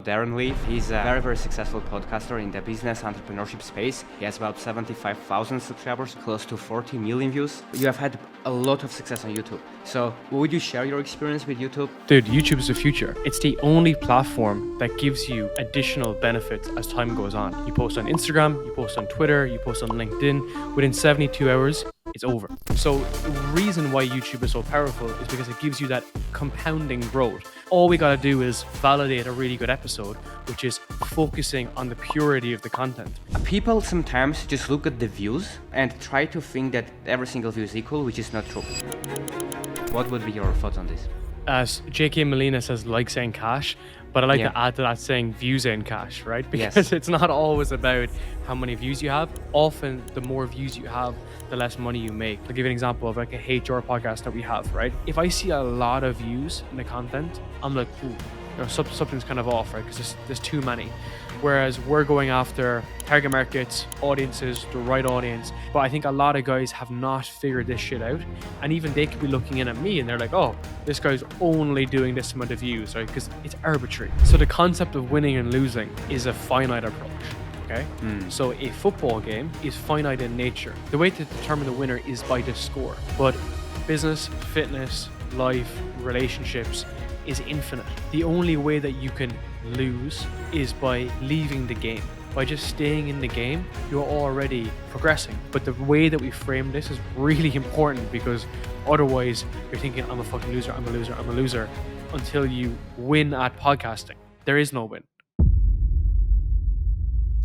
Darren. He's a very, very successful podcaster in the business entrepreneurship space. He has about 75,000 subscribers, close to 40 million views. You have had a lot of success on YouTube. So would you share your experience with YouTube? Dude, YouTube is the future. It's the only platform that gives you additional benefits as time goes on. You post on Instagram, you post on Twitter, you post on LinkedIn. Within 72 hours, it's over. So the reason why YouTube is so powerful is because it gives you that compounding growth. All we got to do is validate a really good episode, which is focusing on the purity of the content. People sometimes just look at the views and try to think that every single view is equal, which is not true. What would be your thoughts on this? As JK Molina says, likes and cash, but I like to add to that saying views and cash, right? Because it's not always about how many views you have. Often the more views you have, the less money you make. I'll give you an example of like a HR podcast that we have, right? If I see a lot of views in the content, I'm like, ooh, something's kind of off, right? Because there's too many. Whereas we're going after target markets, audiences, the right audience. But I think a lot of guys have not figured this shit out. And even they could be looking in at me and they're like, oh, this guy's only doing this amount of views, right? Because it's arbitrary. So the concept of winning and losing is a finite approach. Okay? So a football game is finite in nature. The way to determine the winner is by the score. But business, fitness, life, relationships is infinite. The only way that you can lose is by leaving the game. By just staying in the game, you're already progressing. But the way that we frame this is really important, because otherwise you're thinking, I'm a fucking loser, I'm a loser, I'm a loser, until you win at podcasting. There is no win.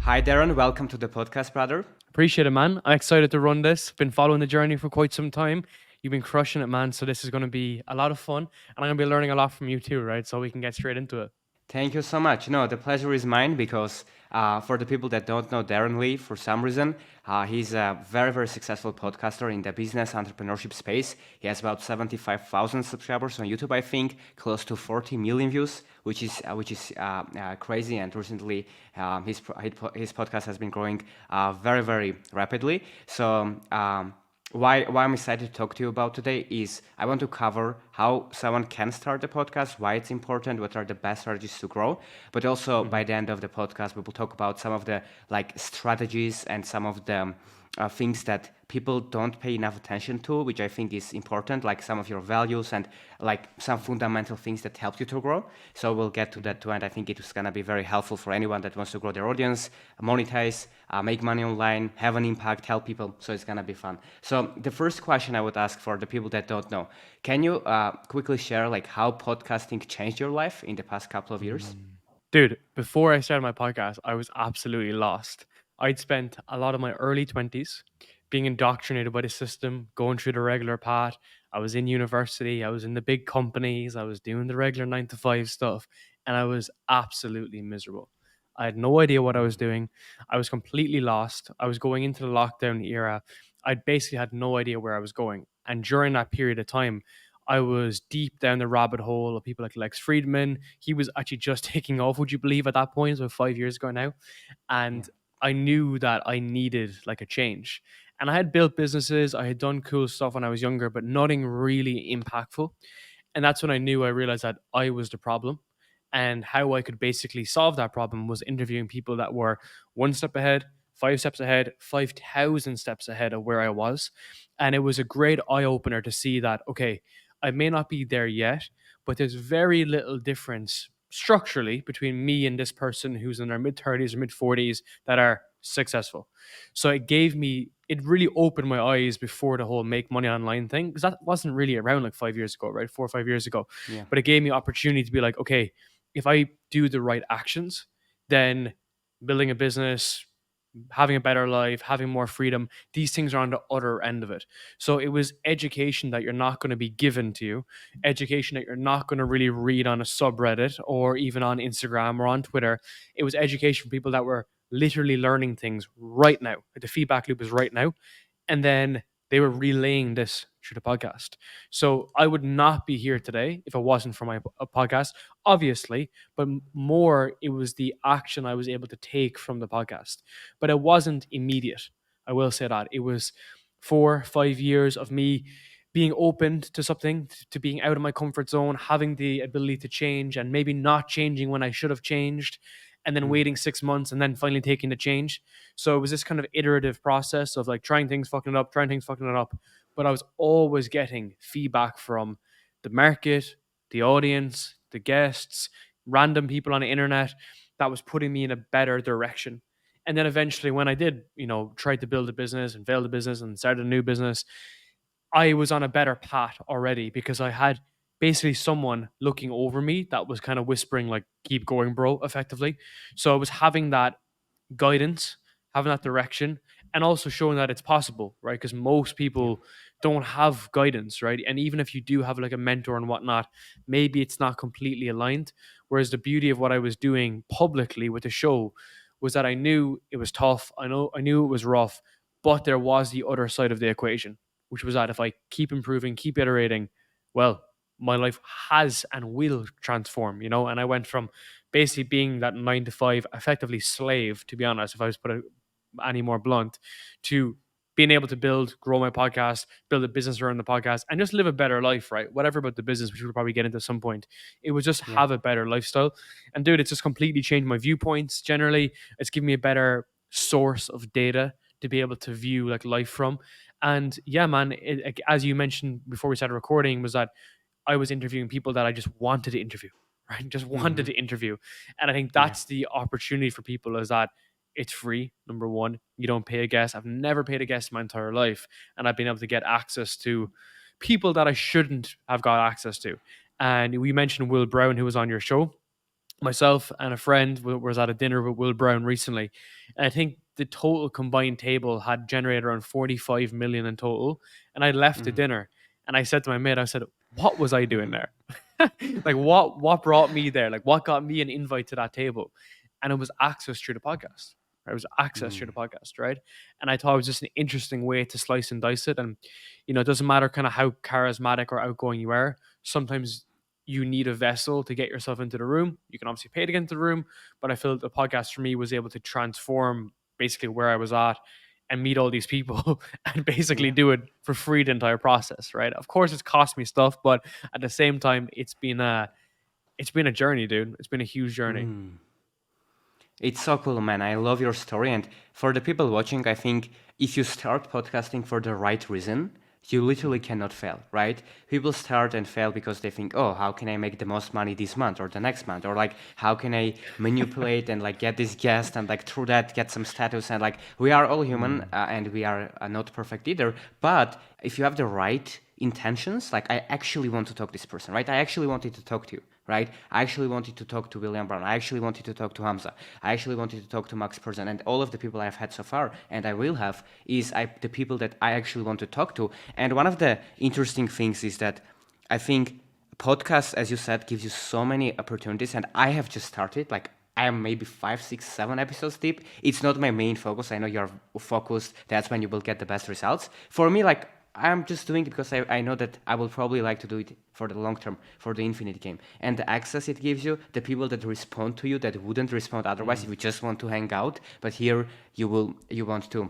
Hi Darren, welcome to the podcast, brother. Appreciate it, man. I'm excited to run this. Been following the journey for quite some time. You've been crushing it, man. So this is going to be a lot of fun. And I'm going to be learning a lot from you too, right? So we can get straight into it. Thank you so much. No, the pleasure is mine, because for the people that don't know Darren Lee, for some reason, he's a very, very successful podcaster in the business entrepreneurship space. He has about 75,000 subscribers on YouTube, I think, close to 40 million views, which is crazy. And recently, his podcast has been growing very, very rapidly. So why I'm excited to talk to you about today is I want to cover how someone can start a podcast, why it's important, what are the best strategies to grow. But also by the end of the podcast, we will talk about some of the strategies and some of the things that people don't pay enough attention to, which I think is important, like some of your values and like some fundamental things that help you to grow. So we'll get to that too, and I think it is going to be very helpful for anyone that wants to grow their audience, monetize, make money online, have an impact, help people. So it's going to be fun. So the first question I would ask for the people that don't know, can you quickly share like how podcasting changed your life in the past couple of years? Dude, before I started my podcast, I was absolutely lost. I'd spent a lot of my early 20s being indoctrinated by the system, going through the regular path. I was in university, I was in the big companies, I was doing the regular 9 to 5 stuff, and I was absolutely miserable. I had no idea what I was doing. I was completely lost. I was going into the lockdown era. I basically had no idea where I was going. And during that period of time, I was deep down the rabbit hole of people like Lex Friedman. He was actually just taking off, would you believe, at that point? So 5 years ago now. And I knew that I needed like a change. And I had built businesses, I had done cool stuff when I was younger, but nothing really impactful. And that's when I realized that I was the problem. And how I could basically solve that problem was interviewing people that were one step ahead, 5 steps ahead, 5,000 steps ahead of where I was. And it was a great eye opener to see that, okay, I may not be there yet, but there's very little difference structurally between me and this person who's in their mid 30s or mid 40s that are successful. So it really opened my eyes before the whole make money online thing, because that wasn't really around like 5 years ago, right? 4 or 5 years ago. Yeah. But it gave me opportunity to be like, okay, if I do the right actions, then building a business, having a better life, having more freedom, these things are on the other end of it. So it was education that you're not going to be given to you, education that you're not going to really read on a subreddit or even on Instagram or on Twitter. It was education from people that were literally learning things right now. The feedback loop is right now. And then they were relaying this through the podcast. So I would not be here today if it wasn't for my podcast, obviously, but more it was the action I was able to take from the podcast. But it wasn't immediate. I will say that. It was 4 or 5 years of me being open to something, to being out of my comfort zone, having the ability to change and maybe not changing when I should have changed, and then Mm. waiting 6 months and then finally taking the change. So it was this kind of iterative process of like trying things, fucking it up, trying things, fucking it up. But I was always getting feedback from the market, the audience, the guests, random people on the internet that was putting me in a better direction. And then eventually, when I did, try to build a business and failed the business and started a new business, I was on a better path already because I had basically someone looking over me that was kind of whispering, like, keep going, bro, effectively. So I was having that guidance, having that direction, and also showing that it's possible, right? Because most Yeah. people don't have guidance, right? And even if you do have like a mentor and whatnot, maybe it's not completely aligned. Whereas the beauty of what I was doing publicly with the show was that I knew it was tough. I knew it was rough, but there was the other side of the equation, which was that if I keep improving, keep iterating, well, my life has and will transform, And I went from basically being that 9 to 5, effectively slave, to be honest, if I was put it any more blunt, to being able to grow my podcast, build a business around the podcast, and just live a better life, right? Whatever about the business, which we'll probably get into at some point. It was just Yeah. have a better lifestyle. And dude, it's just completely changed my viewpoints. Generally, it's given me a better source of data to be able to view like life from. And yeah, man, as you mentioned before we started recording, was that I was interviewing people that I just wanted to interview, right? Just wanted Hmm. to interview. And I think Yeah. that's the opportunity for people is that it's free. Number one, you don't pay a guest. I've never paid a guest in my entire life. And I've been able to get access to people that I shouldn't have got access to. And we mentioned Will Brown, who was on your show. Myself and a friend was at a dinner with Will Brown recently, and I think the total combined table had generated around 45 million in total. And I left the Hmm. dinner, and I said to my mate, I said, "What was I doing there? Like, what brought me there? Like, what got me an invite to that table?" And it was access through the podcast. Right? It was access through the Mm. podcast, right? And I thought it was just an interesting way to slice and dice it. And it doesn't matter kind of how charismatic or outgoing you are. Sometimes you need a vessel to get yourself into the room. You can obviously pay to get into the room, but I feel the podcast for me was able to transform basically where I was at and meet all these people and basically Yeah. do it for free the entire process, right? Of course it's cost me stuff, but at the same time it's been a journey, dude. It's been a huge journey. Mm. It's so cool, man. I love your story. And for the people watching, I think if you start podcasting for the right reason, you literally cannot fail, right? People start and fail because they think, oh, how can I make the most money this month or the next month? Or like, how can I manipulate and like get this guest and like through that get some status? And like, we are all human and we are not perfect either. But if you have the right intentions, like I actually want to talk to this person, right? I actually wanted to talk to you, right? I actually wanted to talk to William Brown. I actually wanted to talk to Hamza. I actually wanted to talk to Max Person. And all of the people I've had so far, and I will have, is the people that I actually want to talk to. And one of the interesting things is that I think podcast, as you said, gives you so many opportunities. And I have just started, like, I am maybe 5, 6, 7 episodes deep. It's not my main focus. I know you're focused. That's when you will get the best results. For me, like, I'm just doing it because I know that I will probably like to do it for the long term, for the infinite game. And the access it gives you, the people that respond to you that wouldn't respond otherwise if you just want to hang out, but here you want to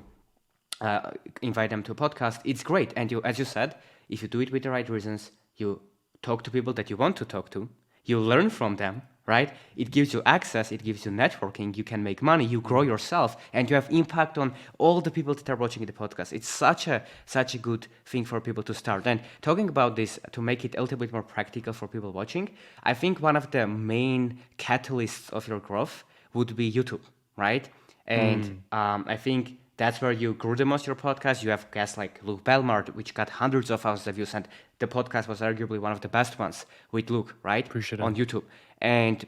invite them to a podcast. It's great. And you, as you said, if you do it with the right reasons, you talk to people that you want to talk to, you learn from them, right? It gives you access, it gives you networking, you can make money, you grow yourself, and you have impact on all the people that are watching the podcast. It's such a good thing for people to start. And talking about this, to make it a little bit more practical for people watching, I think one of the main catalysts of your growth would be YouTube, right? And I think that's where you grew the most your podcast. You have guests like Luke Belmart, which got hundreds of thousands of views, and the podcast was arguably one of the best ones with Luke, right? Appreciate it. On YouTube. And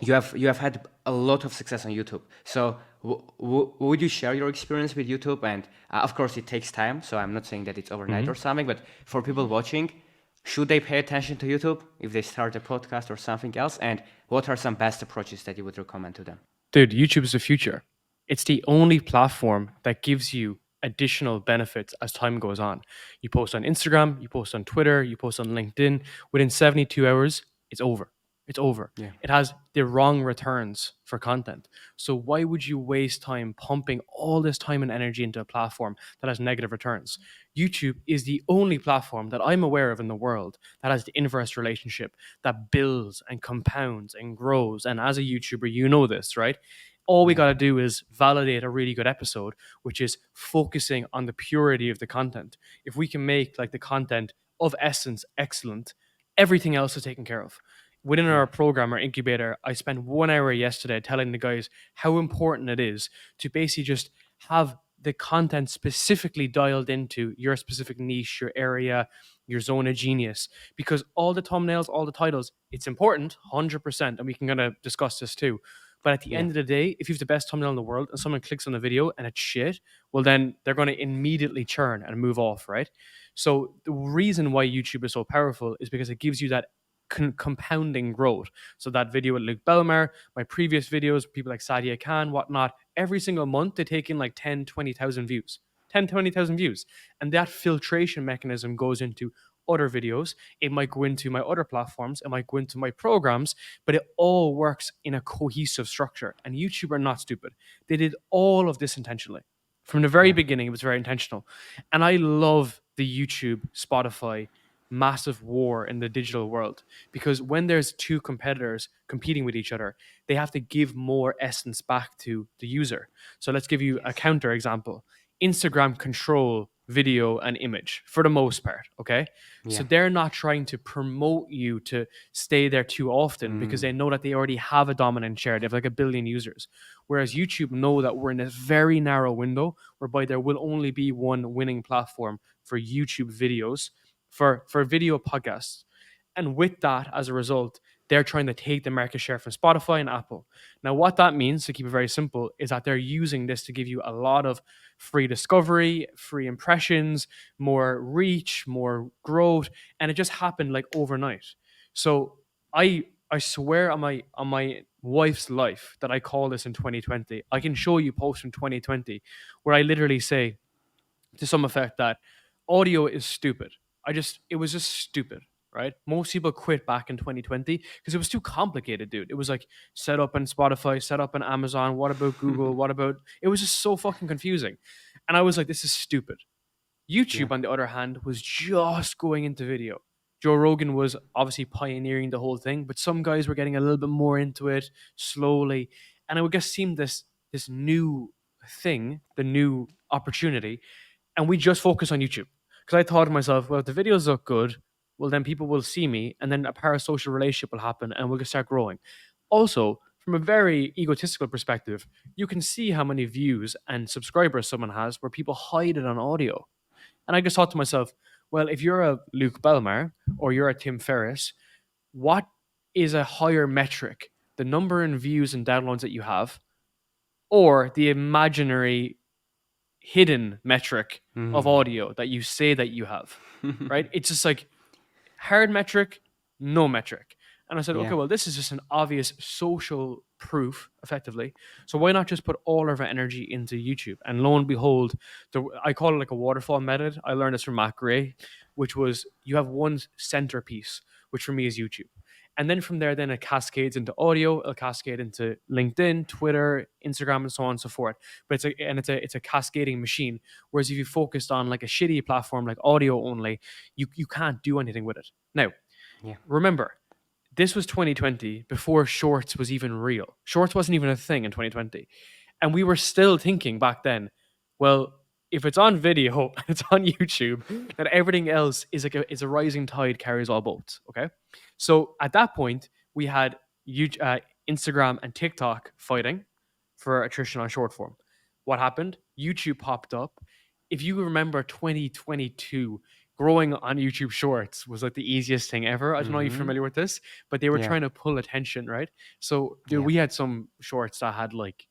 you have had a lot of success on YouTube. So would you share your experience with YouTube? And of course, it takes time. So I'm not saying that it's overnight or something, but for people watching, should they pay attention to YouTube if they start a podcast or something else? And what are some best approaches that you would recommend to them? Dude, YouTube is the future. It's the only platform that gives you additional benefits as time goes on. You post on Instagram, you post on Twitter, you post on LinkedIn. Within 72 hours, it's over. it's over. Yeah. It has the wrong returns for content. So why would you waste time pumping all this time and energy into a platform that has negative returns? YouTube is the only platform that I'm aware of in the world that has the inverse relationship, that builds and compounds and grows. And as a YouTuber, you know this, right? All we Yeah. got to do is validate a really good episode, which is focusing on the purity of the content. If we can make like the content of essence excellent, everything else is taken care of. Within Yeah. our program, our incubator, I spent 1 hour yesterday telling the guys how important it is to basically just have the content specifically dialed into your specific niche, your area, your zone of genius. Because all the thumbnails, all the titles, it's important, 100%. And we can kind of discuss this too. But at the Yeah. end of the day, if you have the best thumbnail in the world and someone clicks on the video and it's shit, well, then they're going to immediately churn and move off, right? So the reason why YouTube is so powerful is because it gives you that compounding growth. So that video with Luke Belmar, my previous videos, people like Sadia Khan, whatnot, every single month they take in like 10, 20,000 views. 10, 20,000 views. And that filtration mechanism goes into other videos. It might go into my other platforms. It might go into my programs, but it all works in a cohesive structure. And YouTube are not stupid. They did all of this intentionally. From the very Yeah. beginning, it was very intentional. And I love the YouTube, Spotify massive war in the digital world because when there's two competitors competing with each other, they have to give more essence back to the user. So let's give you a Yes. counter example. Instagram control video and image for the most part, okay? So Yeah. they're not trying to promote you to stay there too often because Mm. they know that they already have a dominant share. They have like 1 billion users. Whereas YouTube know that we're in this very narrow window whereby there will only be one winning platform for YouTube videos for video podcasts. And with that, as a result, they're trying to take the market share from Spotify and Apple. Now, what that means, to keep it very simple, is that they're using this to give you a lot of free discovery, free impressions, more reach, more growth, and it just happened like overnight. So I swear on my wife's life that I call this in 2020. I can show you posts from 2020 where I literally say to some effect that audio is stupid. It was just stupid, right? Most people quit back in 2020 because it was too complicated, dude. It was like set up on Spotify, set up on Amazon. What about Google? What about, it was just so fucking confusing. And I was like, this is stupid. Yeah. YouTube, on the other hand, was just going into video. Joe Rogan was obviously pioneering the whole thing, but some guys were getting a little bit more into it slowly. And it would just seem this new thing, the new opportunity, and we just focus on YouTube. Because I thought to myself, well, if the videos look good, well, then people will see me, and then a parasocial relationship will happen, and we'll just start growing. Also, from a very egotistical perspective, you can see how many views and subscribers someone has where people hide it on audio. And I just thought to myself, well, if you're a Luke Belmar or you're a Tim Ferriss, what is a higher metric? The number in views and downloads that you have, or the imaginary hidden metric of Mm. audio that you say that you have, right? It's just like hard metric, no metric. And I said, okay, Yeah. well, this is just an obvious social proof, effectively. So why not just put all of our energy into YouTube? And lo and behold, I call it like a waterfall method. I learned this from Matt Gray, which was you have one centerpiece, which for me is YouTube. And then from there, then it cascades into audio, it'll cascade into LinkedIn, Twitter, Instagram, and so on and so forth. But it's a cascading machine. Whereas if you focused on like a shitty platform like audio only, you can't do anything with it. Now, Yeah. remember, this was 2020 before Shorts was even real. Shorts wasn't even a thing in 2020. And we were still thinking back then, well, if it's on video and it's on YouTube, then everything else is like it's a rising tide carries all boats. Okay. So at that point, we had Instagram and TikTok fighting for attrition on short form. What happened? YouTube popped up. If you remember 2022, growing on YouTube Shorts was like the easiest thing ever. I don't know if you're Mm-hmm. familiar with this, but they were Yeah. trying to pull attention, right? So, dude, Yeah. we had some shorts that had like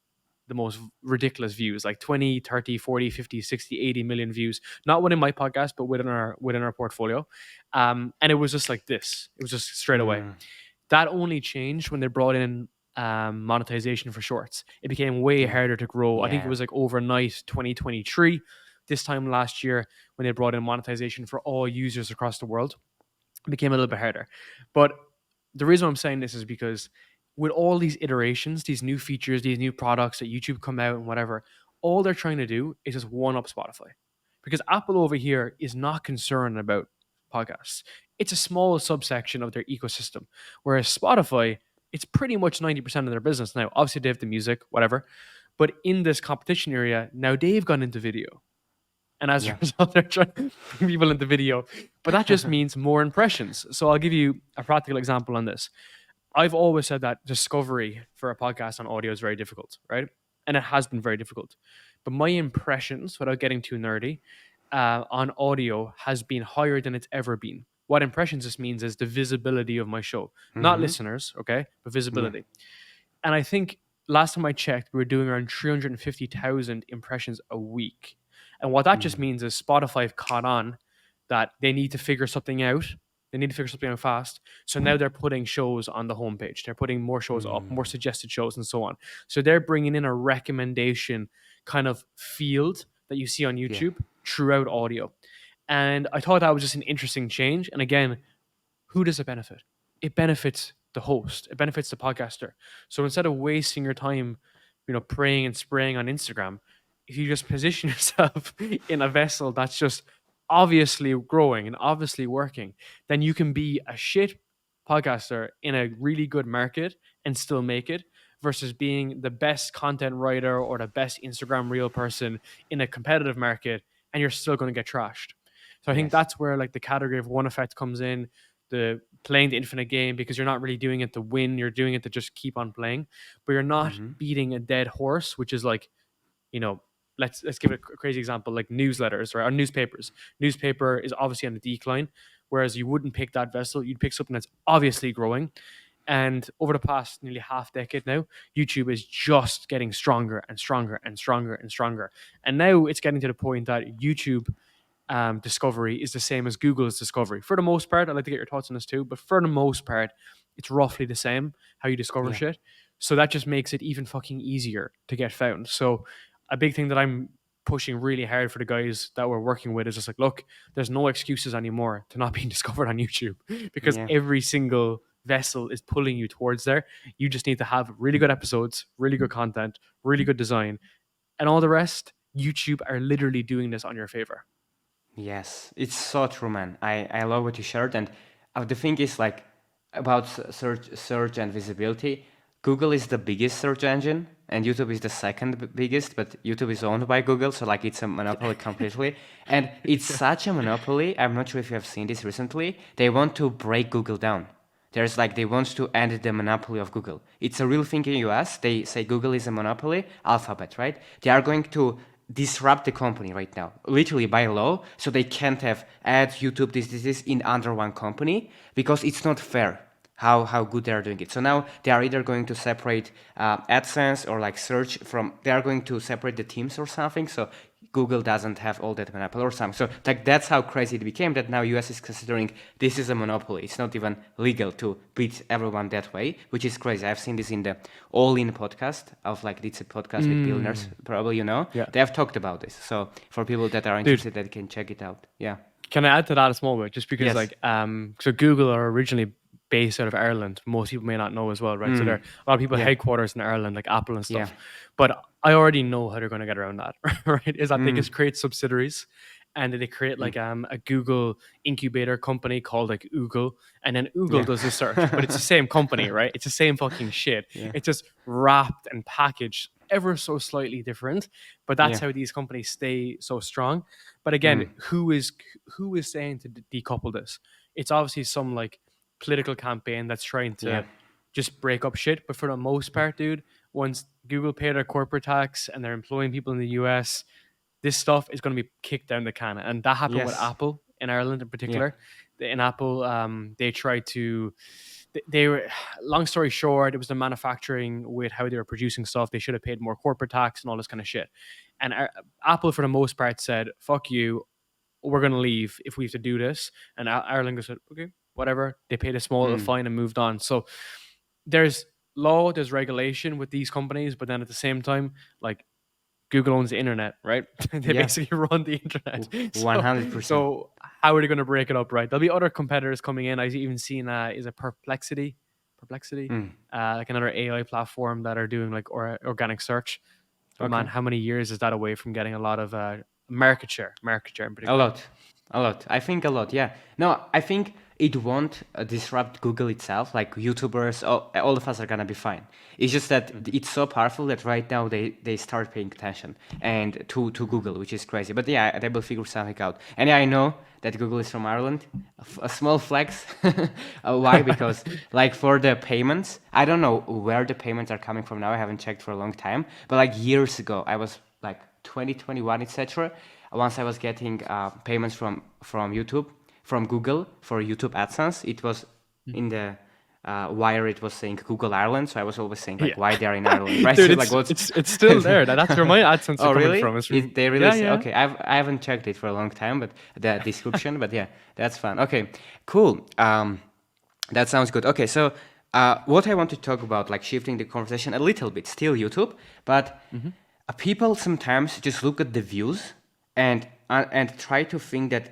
the most ridiculous views, like 20, 30, 40, 50, 60, 80 million views, not within my podcast, but within our portfolio. And it was just like this. It was just straight away. Mm. That only changed when they brought in monetization for shorts. It became way Yeah. harder to grow. I think it Yeah. was like overnight 2023. This time last year, when they brought in monetization for all users across the world, it became a little bit harder. But the reason I'm saying this is because with all these iterations, these new features, these new products that YouTube come out and whatever, all they're trying to do is just one up Spotify. Because Apple over here is not concerned about podcasts. It's a small subsection of their ecosystem. Whereas Spotify, it's pretty much 90% of their business. Now, obviously they have the music, whatever. But in this competition area, now they've gone into video. And as a Yeah. result, they're trying to bring people into video. But that just means more impressions. So I'll give you a practical example on this. I've always said that discovery for a podcast on audio is very difficult, right? And it has been very difficult. But my impressions, without getting too nerdy, on audio has been higher than it's ever been. What impressions this means is the visibility of my show, not Mm-hmm. listeners, okay, but Yeah. visibility. And I think last time I checked, we were doing around 350,000 impressions a week. And what that just Mm. means is Spotify have caught on that they need to figure something out. They need to figure something out fast. So now they're putting shows on the homepage. They're putting more shows up, more Mm. suggested shows, and so on. So they're bringing in a recommendation kind of field that you see on Yeah. YouTube throughout audio. And I thought that was just an interesting change. And again, who does it benefit? It benefits the host. It benefits the podcaster. So instead of wasting your time, praying and spraying on Instagram, if you just position yourself in a vessel that's just obviously growing and obviously working, then you can be a shit podcaster in a really good market and still make it versus being the best content writer or the best Instagram reel person in a competitive market and you're still going to get trashed. So I think Yes. that's where like the category of one effect comes in, the playing the infinite game because you're not really doing it to win, you're doing it to just keep on playing, but you're not Mm-hmm. beating a dead horse, which is like, you know, let's give it a crazy example, like newsletters, right? Or newspapers. Newspaper is obviously on the decline, whereas you wouldn't pick that vessel, you'd pick something that's obviously growing. And over the past nearly half decade now, YouTube is just getting stronger and stronger and stronger and stronger. And now it's getting to the point that YouTube discovery is the same as Google's discovery. For the most part, I'd like to get your thoughts on this too, but for the most part, it's roughly the same how you discover Yeah. shit. So that just makes it even fucking easier to get found. So a big thing that I'm pushing really hard for the guys that we're working with is just like, look, there's no excuses anymore to not being discovered on YouTube because Yeah. every single vessel is pulling you towards there. You just need to have really good episodes, really good content, really good design, and all the rest. YouTube are literally doing this on your favor. Yes, it's so true, man. I love what you shared, and the thing is like about search and visibility. Google is the biggest search engine, and YouTube is the second biggest. But YouTube is owned by Google, so like it's a monopoly completely, and it's such a monopoly. I'm not sure if you have seen this recently. They want to break Google down. There's like they want to end the monopoly of Google. It's a real thing in US. They say Google is a monopoly, Alphabet, right? They are going to disrupt the company right now, literally by law, so they can't have ads, YouTube, this in under one company because it's not fair how good they are doing it. So now they are either going to separate AdSense or like search from. They are going to separate the teams or something. So Google doesn't have all that monopoly or something. So like that's how crazy it became that now US is considering this is a monopoly. It's not even legal to beat everyone that way, which is crazy. I've seen this in the All In podcast of like it's a podcast with billionaires, probably you know. Yeah. They have talked about this. So for people that are Dude, interested, they can check it out. Yeah. can I add to that a small bit? Just because, Yes. like, so Google are originally based out of Ireland. Most people may not know as well, right? So there are a lot of people Yeah. headquarters in Ireland, like Apple and Yeah. stuff. But I already know how they're going to get around that, right? Is that they just create subsidiaries, and they create like a Google incubator company called like Oogle, and then Oogle Yeah. does the search, but it's the same company, right? It's the same fucking shit. Yeah. It's just wrapped and packaged ever so slightly different, but that's Yeah. how these companies stay so strong. But again, who is saying to decouple this? It's obviously some like political campaign that's trying Yeah. to just break up shit. But for the most part, dude, once Google pay their corporate tax and they're employing people in the US, this stuff is going to be kicked down the can. And that happened with Yes. Apple in Ireland in Yeah. particular. In Apple, they tried to. They were, long story short, it was the manufacturing with how they were producing stuff. They should have paid more corporate tax and all this kind of shit. And Apple, for the most part, said, "Fuck you, we're going to leave if we have to do this." And Ireland just said, okay, whatever. They paid a small little fine and moved on. So there's law, there's regulation with these companies, but then at the same time, like Google owns the internet, right? They Yeah, basically run the internet. So 100%. so how are they going to break it up, right? There'll be other competitors coming in. I've even seen is it Perplexity, Mm. like another AI platform that are doing like organic search. But man, Okay. how many years is that away from getting a lot of market share in A particular? lot, a lot. I think a lot. Yeah. No, I think it won't disrupt Google itself. Like YouTubers, all of us are gonna be fine. It's just that Mhm. it's so powerful that right now they start paying attention and to Google, which is crazy. But yeah, they will figure something out. And yeah, I know that Google is from Ireland. A small flex. Why? Because like for the payments, I don't know where the payments are coming from now. I haven't checked for a long time. But like years ago, I was like 2021, etc. Once I was getting payments from YouTube, from Google for YouTube AdSense, it was in the wire. It was saying Google Ireland, so I was always saying like, Yeah. why they're in Ireland, right? Dude, So like, what's it's still there. That's where my AdSense are oh coming really? from. It's Is from they really yeah, say yeah. okay? I haven't checked it for a long time, but the description, but yeah, that's fun. Okay, cool. That sounds good. Okay, so what I want to talk about, like shifting the conversation a little bit, still YouTube, but Mhm. people sometimes just look at the views and try to think that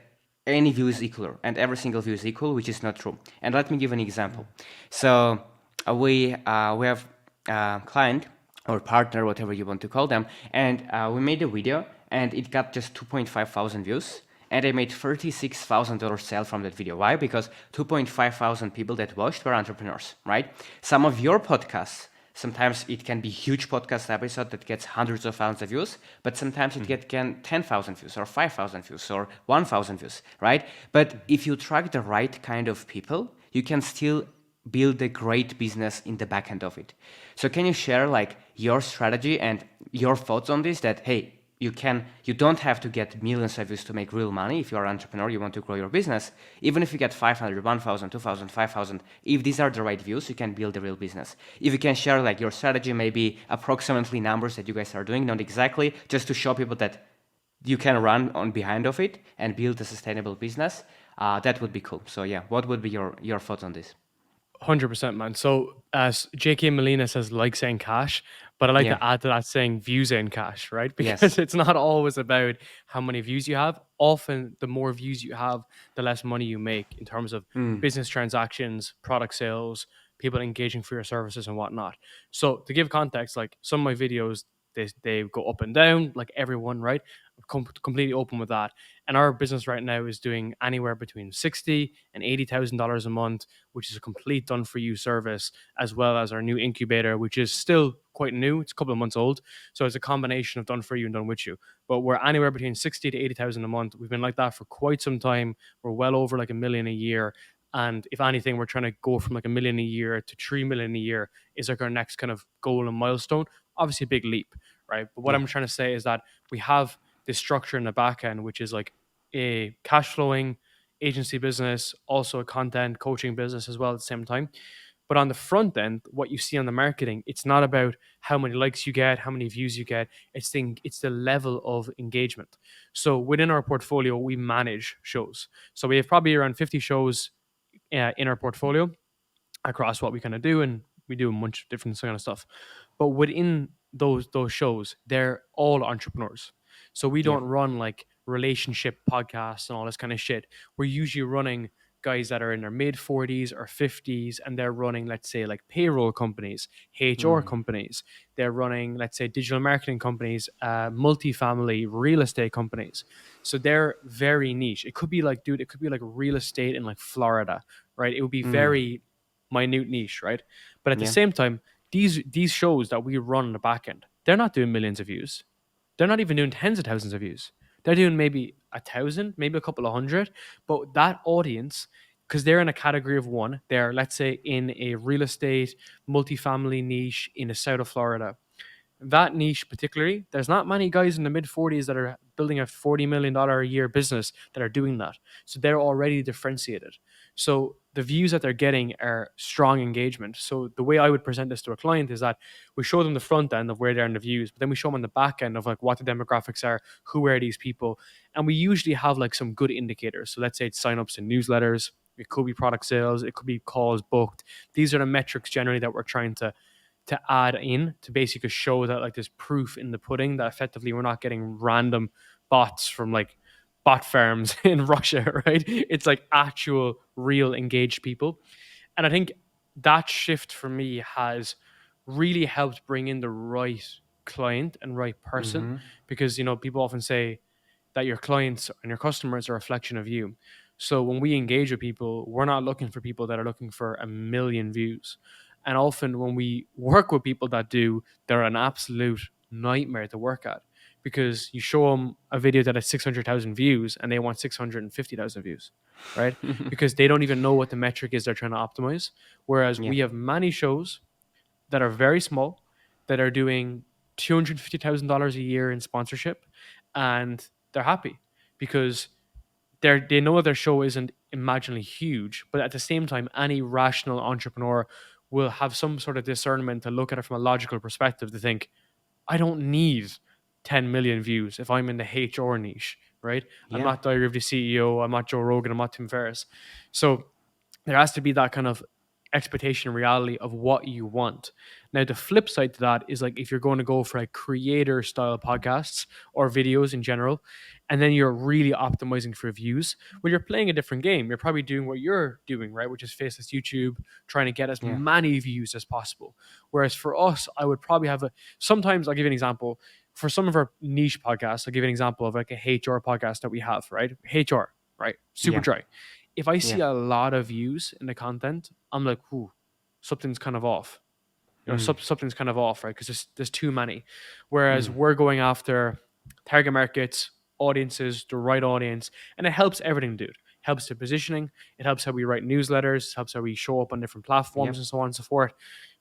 any view is equal and every single view is equal, which is not true. And let me give an example. So we have a client or partner, whatever you want to call them, and we made a video and it got just 2.5 thousand views. And I made $36,000 sale from that video. Why? Because 2.5 thousand people that watched were entrepreneurs, right? Some of your podcasts, sometimes it can be huge podcast episode that gets hundreds of thousands of views, but sometimes it can 10,000 views or 5,000 views or 1,000 views, right? But if you track the right kind of people, you can still build a great business in the back end of it. So can you share like your strategy and your thoughts on this, that hey, you don't have to get millions of views to make real money. If you're an entrepreneur, you want to grow your business, even if you get 500, 1,000, 2,000, 5,000, if these are the right views, you can build a real business. If you can share like your strategy, maybe approximately numbers that you guys are doing, not exactly, just to show people that you can run on behind of it and build a sustainable business, that would be cool. So yeah, what would be your thoughts on this? 100%, man. So, as JK Molina says, like saying cash, but I like Yeah. to add to that saying views in cash, right? Yes. Because it's not always about how many views you have. Often, the more views you have, the less money you make in terms of Mm. business transactions, product sales, people engaging for your services and whatnot. So, to give context, like some of my videos, they go up and down, like everyone, right? Completely open with that. And our business right now is doing anywhere between $60,000 and $80,000 a month, which is a complete done for you service, as well as our new incubator, which is still quite new. It's a couple of months old. So it's a combination of done for you and done with you. But we're anywhere between 60 to 80,000 a month. We've been like that for quite some time. We're well over like a million a year. And if anything, we're trying to go from like a million a year to 3 million a year is like our next kind of goal and milestone. Obviously a big leap, right? But what Yeah. I'm trying to say is that we have this structure in the back end, which is like a cash flowing agency business, also a content coaching business as well at the same time. But on the front end, what you see on the marketing, it's not about how many likes you get, how many views you get. It's the level of engagement. So within our portfolio, we manage shows. So we have probably around 50 shows in our portfolio across what we kind of do, and we do a bunch of different kind of stuff. But within those shows, they're all entrepreneurs. So we Yeah. don't run like relationship podcasts and all this kind of shit. We're usually running guys that are in their mid 40s or 50s, and they're running, let's say, like payroll companies, HR Mm. companies. They're running, let's say, digital marketing companies, multifamily real estate companies. So they're very niche. It could be like, dude, it could be like real estate in like Florida, right? It would be Mm. very minute niche, right? But at the Yeah. same time, these shows that we run on the back end, they're not doing millions of views. They're not even doing tens of thousands of views. They're doing maybe 1,000, maybe a couple of hundred. But that audience, because they're in a category of one, they're, let's say, in a real estate multifamily niche in the south of Florida. That niche particularly, there's not many guys in the mid 40s that are building a $40 million a year business that are doing that. So they're already differentiated. So the views that they're getting are strong engagement. So the way I would present this to a client is that we show them the front end of where they're in the views, but then we show them on the back end of like what the demographics are, who are these people, and we usually have like some good indicators. So let's say it's signups in newsletters, it could be product sales, it could be calls booked. These are the metrics generally that we're trying to to add in to basically show that like there's proof in the pudding that effectively we're not getting random bots from like bot farms in Russia, right? It's like actual real engaged people. And I think that shift for me has really helped bring in the right client and right person, Mm-hmm. because people often say that your clients and your customers are a reflection of you. So when we engage with people, we're not looking for people that are looking for a million views. And often when we work with people that do, they're an absolute nightmare to work at, because you show them a video that has 600,000 views and they want 650,000 views, right? Because they don't even know what the metric is they're trying to optimize. Whereas Yeah. we have many shows that are very small that are doing $250,000 a year in sponsorship, and they're happy because they know their show isn't imaginably huge, but at the same time, any rational entrepreneur will have some sort of discernment to look at it from a logical perspective to think, I don't need 10 million views if I'm in the HR niche, right? I'm Yeah. not Diary of the CEO, I'm not Joe Rogan, I'm not Tim Ferriss. So there has to be that kind of expectation and reality of what you want. Now, the flip side to that is like if you're going to go for like creator style podcasts or videos in general, and then you're really optimizing for views, well, you're playing a different game. You're probably doing what you're doing, right? Which is faceless YouTube, trying to get as Yeah. many views as possible. Whereas for us, I would probably have sometimes I'll give you an example. For some of our niche podcasts, I'll give you an example of like a HR podcast that we have, right? HR, right? Super Yeah. dry. If I see Yeah. a lot of views in the content, I'm like, ooh, something's kind of off. Mm. Something's kind of off, right? Because there's too many. Whereas Mm. we're going after target markets, audiences, the right audience, and it helps everything, dude. Helps the positioning. It helps how we write newsletters. Helps how we show up on different platforms Yep. and so on and so forth.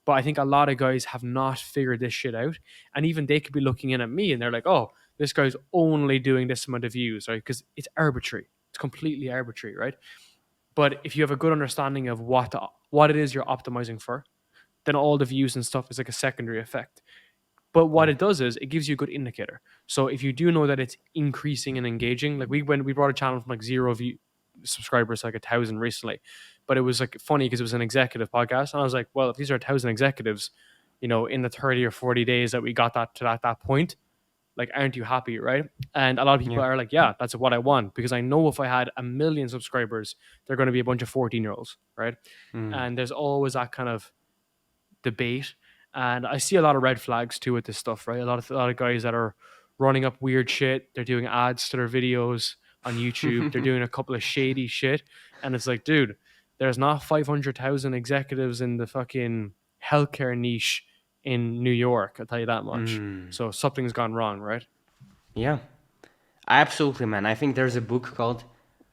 But I think a lot of guys have not figured this shit out, and even they could be looking in at me and they're like, "Oh, this guy's only doing this amount of views, right?" Because it's arbitrary. It's completely arbitrary, right? But if you have a good understanding of what it is you're optimizing for, then all the views and stuff is like a secondary effect. But what Yeah. it does is it gives you a good indicator. So if you do know that it's increasing and engaging, like we brought a channel from like zero view subscribers to like 1,000 recently, but it was like funny because it was an executive podcast, and I was like, well, if these are 1,000 executives, in the 30 or 40 days that we got that to that point, like, aren't you happy, right? And a lot of people Yeah. are like, yeah, that's what I want, because I know if I had a million subscribers, they're going to be a bunch of 14-year-olds, right? Mm. And there's always that kind of debate, and I see a lot of red flags too with this stuff, right? A lot of guys that are running up weird shit. They're doing ads to their videos on YouTube. They're doing a couple of shady shit, and it's like, dude, there's not 500,000 executives in the fucking healthcare niche in New York. I'll tell you that much. Mm. So something's gone wrong, right? Yeah. Absolutely, man. I think there's a book called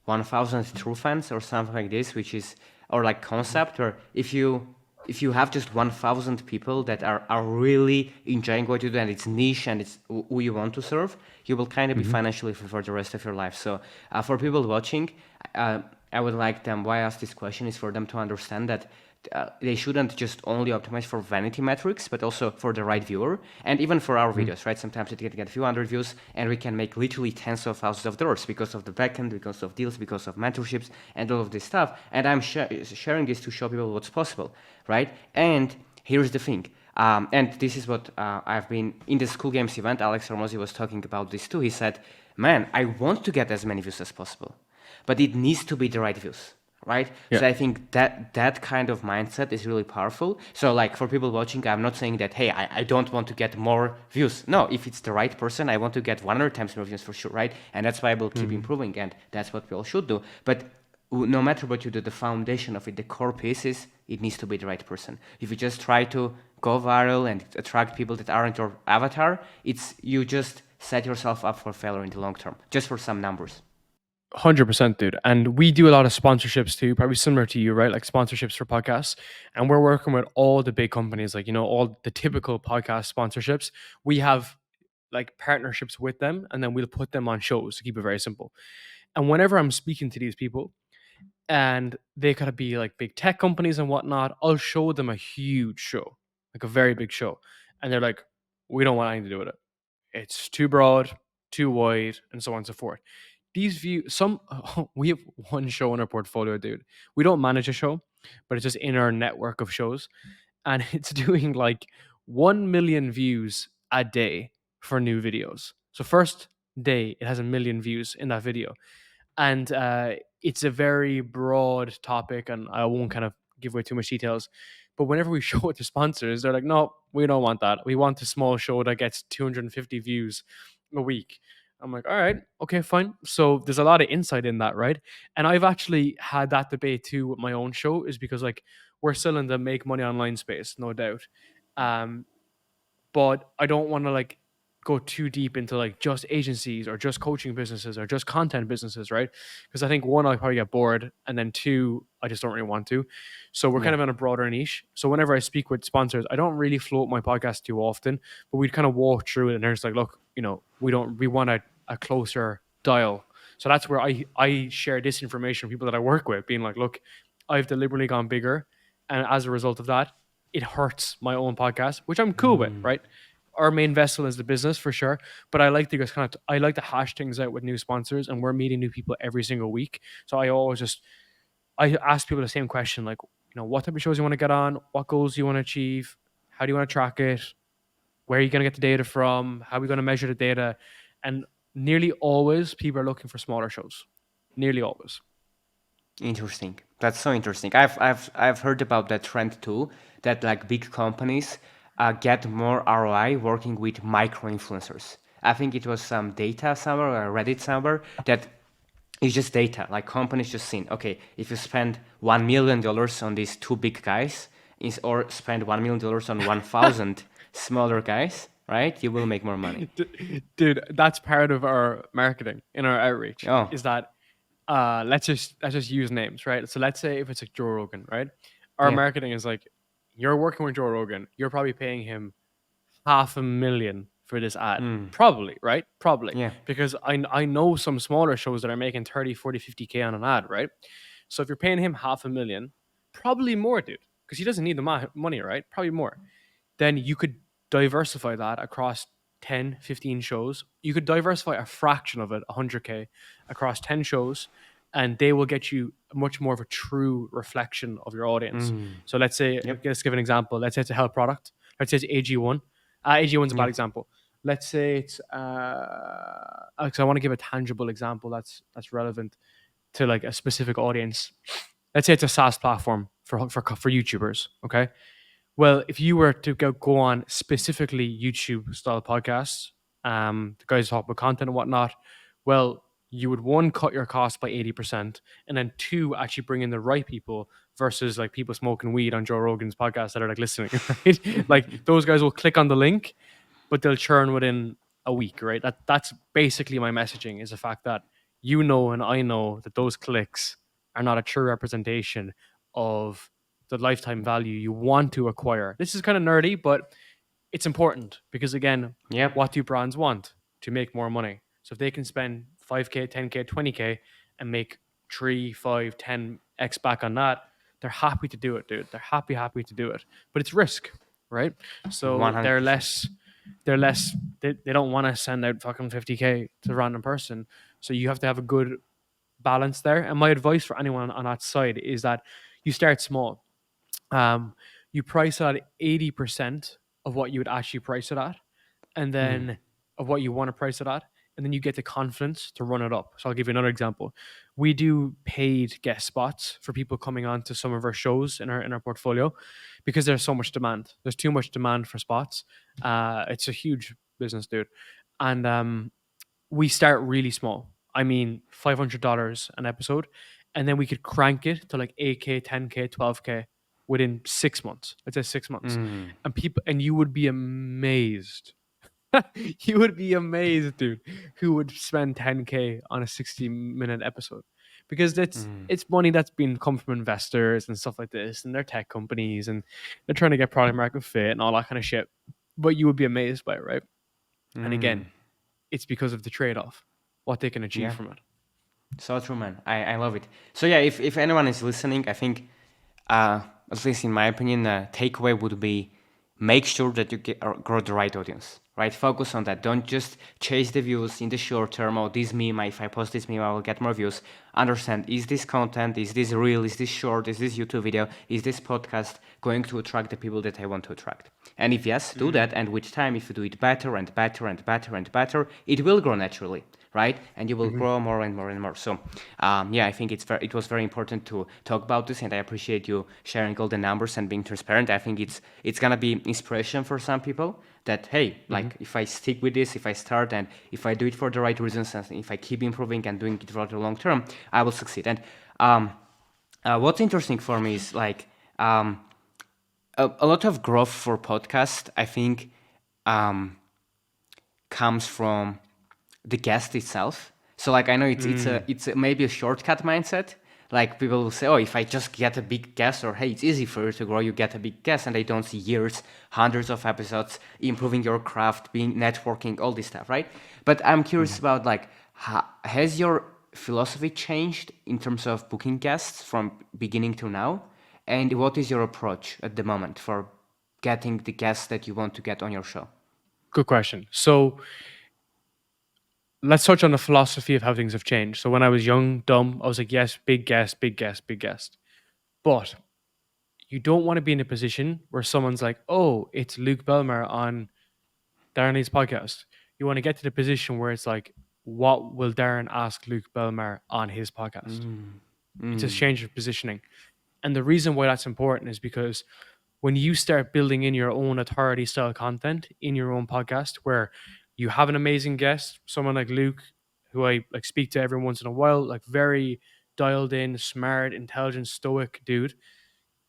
1000 True Fans or something like this, which is, or like concept where if you have just 1000 people that are really enjoying what you do and it's niche and it's who you want to serve, you will kind of be Mm-hmm. financially free for the rest of your life. So for people watching, I would like them, why I ask this question is for them to understand that they shouldn't just only optimize for vanity metrics, but also for the right viewer. And even for our videos, right? Sometimes it can get a few hundred views and we can make literally tens of thousands of dollars because of the backend, because of deals, because of mentorships and all of this stuff. And I'm sharing this to show people what's possible, right? And here's the thing. And this is what I've been in the School Games event. Alex Hormozy was talking about this too. He said, man, I want to get as many views as possible, but it needs to be the right views, right? Yeah. So I think that kind of mindset is really powerful. So like for people watching, I'm not saying that, hey, I don't want to get more views. No, if it's the right person, I want to get 100 times more views for sure, right? And that's why I will keep improving, and that's what we all should do. But no matter what you do, the foundation of it, the core piece is it needs to be the right person. If you just try to go viral and attract people that aren't your avatar, you just set yourself up for failure in the long term, just for some numbers. 100%, dude. And we do a lot of sponsorships too, probably similar to you, right? Like sponsorships for podcasts. And we're working with all the big companies, like, all the typical podcast sponsorships. We have like partnerships with them, and then we'll put them on shows to keep it very simple. And whenever I'm speaking to these people, and they gotta be like big tech companies and whatnot, I'll show them a huge show, like a very big show. And they're like, we don't want anything to do with it. It's too broad, too wide, and so on and so forth. These views, we have one show in our portfolio, dude. We don't manage a show, but it's just in our network of shows. and it's doing like 1 million views a day for new videos. So first day it has 1 million views in that video, and it's a very broad topic, and I won't kind of give away too much details. But whenever we show it to sponsors, they're like, "No, we don't want that. We want a small show that gets 250 views a week." I'm like, "All right, okay, fine." So there's a lot of insight in that, right? And I've actually had that debate too with my own show, is because like we're still in the make money online space, no doubt. Um, but I don't want to like go too deep into like just agencies or just coaching businesses or just content businesses, right? Because I think one, I'll probably get bored, and then two, I just don't really want to. So we're kind Yeah. of in a broader niche. So whenever I speak with sponsors, I don't really float my podcast too often, but we'd kind of walk through it, and they're just like, look, we want a closer dial. So that's where I share this information with people that I work with, being like, look, I've deliberately gone bigger, and as a result of that, it hurts my own podcast, which I'm cool with, Mm. right? Our main vessel is the business for sure, but I like to just I like to hash things out with new sponsors, and we're meeting new people every single week. So I ask people the same question, like, what type of shows you want to get on, what goals you want to achieve, how do you want to track it, where are you going to get the data from, how are we going to measure the data, and nearly always people are looking for smaller shows, nearly always. Interesting. That's so interesting. I've heard about that trend too. That like big companies get more ROI working with micro influencers. I think it was some data somewhere or Reddit somewhere that it's just data. Like companies just seen, okay, if you spend $1 million on these two big guys, or spend $1 million on 1,000 smaller guys, right? You will make more money. Dude, that's part of our marketing in our outreach, Oh. is that let's just use names, right? So let's say if it's like Joe Rogan, right? Our Yeah. marketing is like, you're working with Joe Rogan, you're probably paying him 500,000 for this ad. Mm. Probably, right? Probably. Yeah. Because I know some smaller shows that are making 30, 40, 50K on an ad, right? So if you're paying him 500,000, probably more, dude, because he doesn't need the money, right? Probably more. Then you could diversify that across 10, 15 shows. You could diversify a fraction of it, 100K, across 10 shows, and they will get you much more of a true reflection of your audience. Mm. So let's say, Yep. let's give an example. Let's say it's a health product. Let's say it's AG1. AG1 is a bad Yeah. example. Let's say it's, because I want to give a tangible example that's relevant to like a specific audience. Let's say it's a SaaS platform for YouTubers. Okay, well, if you were to go on specifically YouTube style podcasts, the guys talk about content and whatnot, well, you would one, cut your cost by 80%, and then two, actually bring in the right people versus like people smoking weed on Joe Rogan's podcast that are like listening, right? Like those guys will click on the link, but they'll churn within a week, right? That's basically my messaging, is the fact that and I know that those clicks are not a true representation of the lifetime value you want to acquire. This is kind of nerdy, but it's important because again, Yep. what do brands want? To make more money. So if they can spend 5K, 10K, 20K and make 3, 5, 10x back on that, they're happy to do it, dude. They're happy to do it. But it's risk, right? So 100%. they don't want to send out fucking 50K to a random person. So you have to have a good balance there. And my advice for anyone on that side is that you start small. um, you price it at 80% of what you would actually price it at, and Mm. then of what you want to price it at, and then you get the confidence to run it up. So I'll give you another example. We do paid guest spots for people coming on to some of our shows in our portfolio, because there's so much demand. There's too much demand for spots. It's a huge business, dude. And we start really small. I mean, $500 an episode, and then we could crank it to like 8K, 10K, 12K within 6 months. Let's say 6 months, Mm. and you would be amazed. You would be amazed, dude, who would spend 10K on a 60-minute episode, because that's Mm. it's money that's been come from investors and stuff like this, and they're tech companies, and they're trying to get product market fit and all that kind of shit. But you would be amazed by it, right? And Mm. again, it's because of the trade-off, what they can achieve Yeah. from it. So true, man. I love it. So yeah, if anyone is listening, I think, at least in my opinion, the takeaway would be make sure that you grow the right audience, right? Focus on that. Don't just chase the views in the short term. Oh, this meme, if I post this meme, I will get more views. Understand, is this content, is this real, is this short, is this YouTube video, is this podcast going to attract the people that I want to attract? And if yes, do that. And with time, if you do it better and better and better and better, it will grow naturally, right? And you will grow more and more and more. So, yeah, I think it was very important to talk about this, and I appreciate you sharing all the numbers and being transparent. I think it's gonna be inspiration for some people that, hey, like if I stick with this, if I start, and if I do it for the right reasons, and if I keep improving and doing it for the long term, I will succeed. And what's interesting for me is like a lot of growth for podcast, I think, comes from the guest itself. So like I know it's maybe a shortcut mindset. Like people will say, oh, if I just get a big guest, or hey, it's easy for you to grow, you get a big guest, and they don't see years, hundreds of episodes, improving your craft, being networking, all this stuff, right? But I'm curious about like, has your philosophy changed in terms of booking guests from beginning to now? And what is your approach at the moment for getting the guests that you want to get on your show? Good question. So let's touch on the philosophy of how things have changed. So when I was young, dumb, I was like, yes, big guest, big guest, big guest. But you don't want to be in a position where someone's like, oh, it's Luke Belmar on Darren's podcast. You want to get to the position where it's like, what will Darren ask Luke Belmar on his podcast? It's a change of positioning. And the reason why that's important is because when you start building in your own authority style content in your own podcast, where you have an amazing guest, someone like Luke, who I like speak to every once in a while, like very dialed in, smart, intelligent, stoic dude,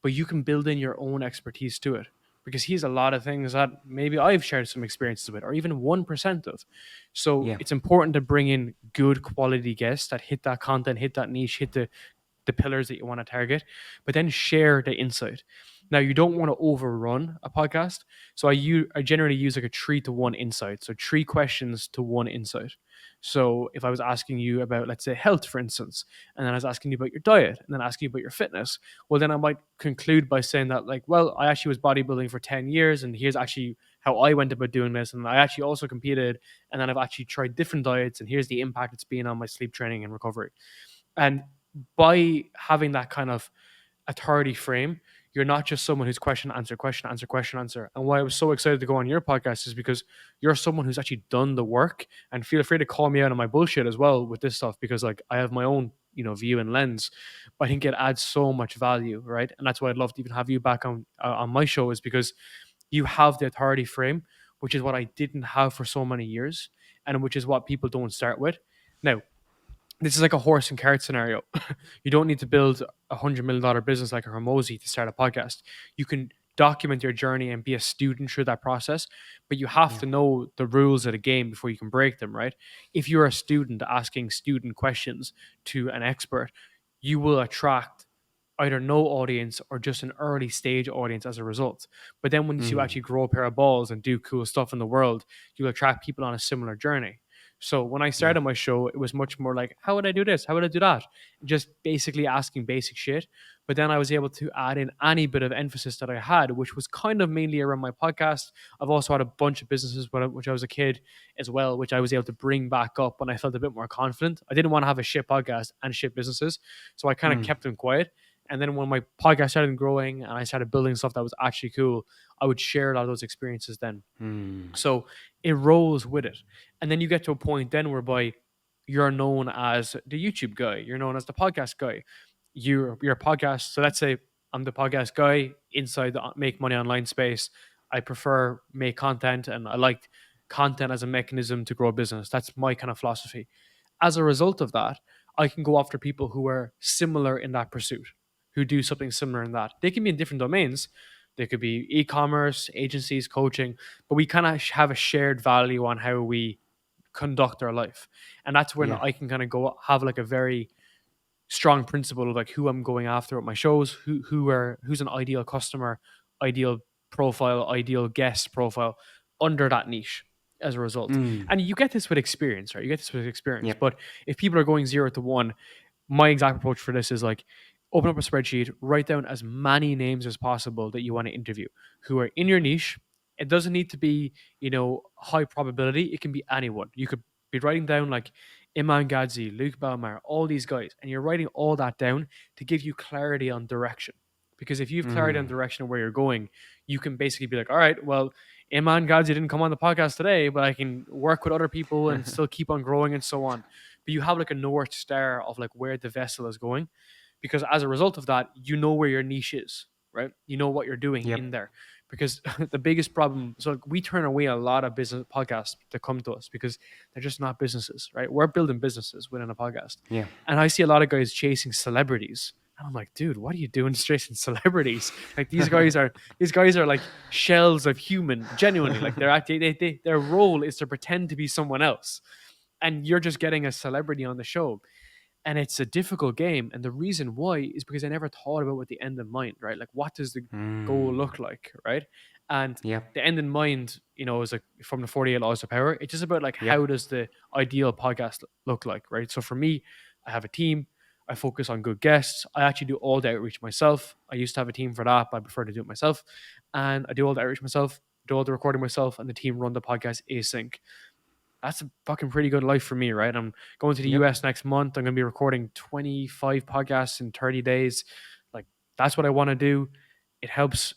but you can build in your own expertise to it because he's a lot of things that maybe I've shared some experiences with, or even 1% of. So Yeah. it's important to bring in good quality guests that hit that content, hit that niche, hit the pillars that you want to target, but then share the insight. Now, you don't want to overrun a podcast. So I generally use like a 3-to-1 insight. So 3 questions to 1 insight. So if I was asking you about, let's say, health, for instance, and then I was asking you about your diet, and then asking you about your fitness, well, then I might conclude by saying that, like, well, I actually was bodybuilding for 10 years, and here's actually how I went about doing this. And I actually also competed, and then I've actually tried different diets, and here's the impact it's been on my sleep training and recovery. And by having that kind of authority frame, you're not just someone who's question, answer, question, answer, question, answer. And why I was so excited to go on your podcast is because you're someone who's actually done the work, and feel free to call me out on my bullshit as well with this stuff, because like I have my own, view and lens, but I think it adds so much value, right? And that's why I'd love to even have you back on my show, is because you have the authority frame, which is what I didn't have for so many years, and which is what people don't start with. Now, this is like a horse and cart scenario. You don't need to build $100 million business like a Hormozy to start a podcast. You can document your journey and be a student through that process, but you have Yeah. to know the rules of the game before you can break them, right? If you're a student asking student questions to an expert, you will attract either no audience or just an early stage audience as a result. But then once you actually grow a pair of balls and do cool stuff in the world, you'll attract people on a similar journey. So when I Yeah. started my show, it was much more like, how would I do this? How would I do that? Just basically asking basic shit. But then I was able to add in any bit of emphasis that I had, which was kind of mainly around my podcast. I've also had a bunch of businesses which I was a kid as well, which I was able to bring back up when I felt a bit more confident. I didn't want to have a shit podcast and shit businesses. So I kind of kept them quiet. And then when my podcast started growing and I started building stuff that was actually cool, I would share a lot of those experiences then. So it rolls with it. And then you get to a point then whereby you're known as the YouTube guy, you're known as the podcast guy. You're a podcast. So let's say I'm the podcast guy inside the make money online space. I prefer make content, and I like content as a mechanism to grow a business. That's my kind of philosophy. As a result of that, I can go after people who are similar in that pursuit, who do something similar in that. They can be in different domains. They could be e-commerce, agencies, coaching, but we kind of have a shared value on how we conduct our life. And that's when Yeah. I can kind of go have like a very strong principle of like who I'm going after with my shows, who's an ideal customer, ideal profile, ideal guest profile under that niche as a result. And you get this with experience, right? You get this with experience. Yep. But if people are going 0 to 1, my exact approach for this is like, open up a spreadsheet, write down as many names as possible that you want to interview who are in your niche. It doesn't need to be, high probability. It can be anyone. You could be writing down like Iman Gadzi, Luke Belmar, all these guys, and you're writing all that down to give you clarity on direction. Because if you have clarity on Mm. direction of where you're going, you can basically be like, all right, well, Iman Gadzi didn't come on the podcast today, but I can work with other people and still keep on growing and so on. But you have like a north star of like where the vessel is going, because as a result of that, you know where your niche is, right? You know what you're doing Yep. in there. Because the biggest problem, so like, we turn away a lot of business podcasts to come to us because they're just not businesses, right? We're building businesses within a podcast. Yeah. And I see a lot of guys chasing celebrities. And I'm like, dude, what are you doing chasing celebrities? Like these guys are like shells of human, genuinely. Like their role is to pretend to be someone else. And you're just getting a celebrity on the show, and it's a difficult game. And the reason why is because I never thought about what the end in mind, right? Like, what does the goal Mm. look like, right? And Yep. the end in mind, is like from the 48 laws of power. It's just about like, how Yep. does the ideal podcast look like, right? So for me, I have a team. I focus on good guests. I actually do all the outreach myself. I used to have a team for that, but I prefer to do it myself. And I do all the outreach myself, do all the recording myself, and the team run the podcast async. That's a fucking pretty good life for me, right? I'm going to the Yep. US next month. I'm going to be recording 25 podcasts in 30 days. Like, that's what I want to do. It helps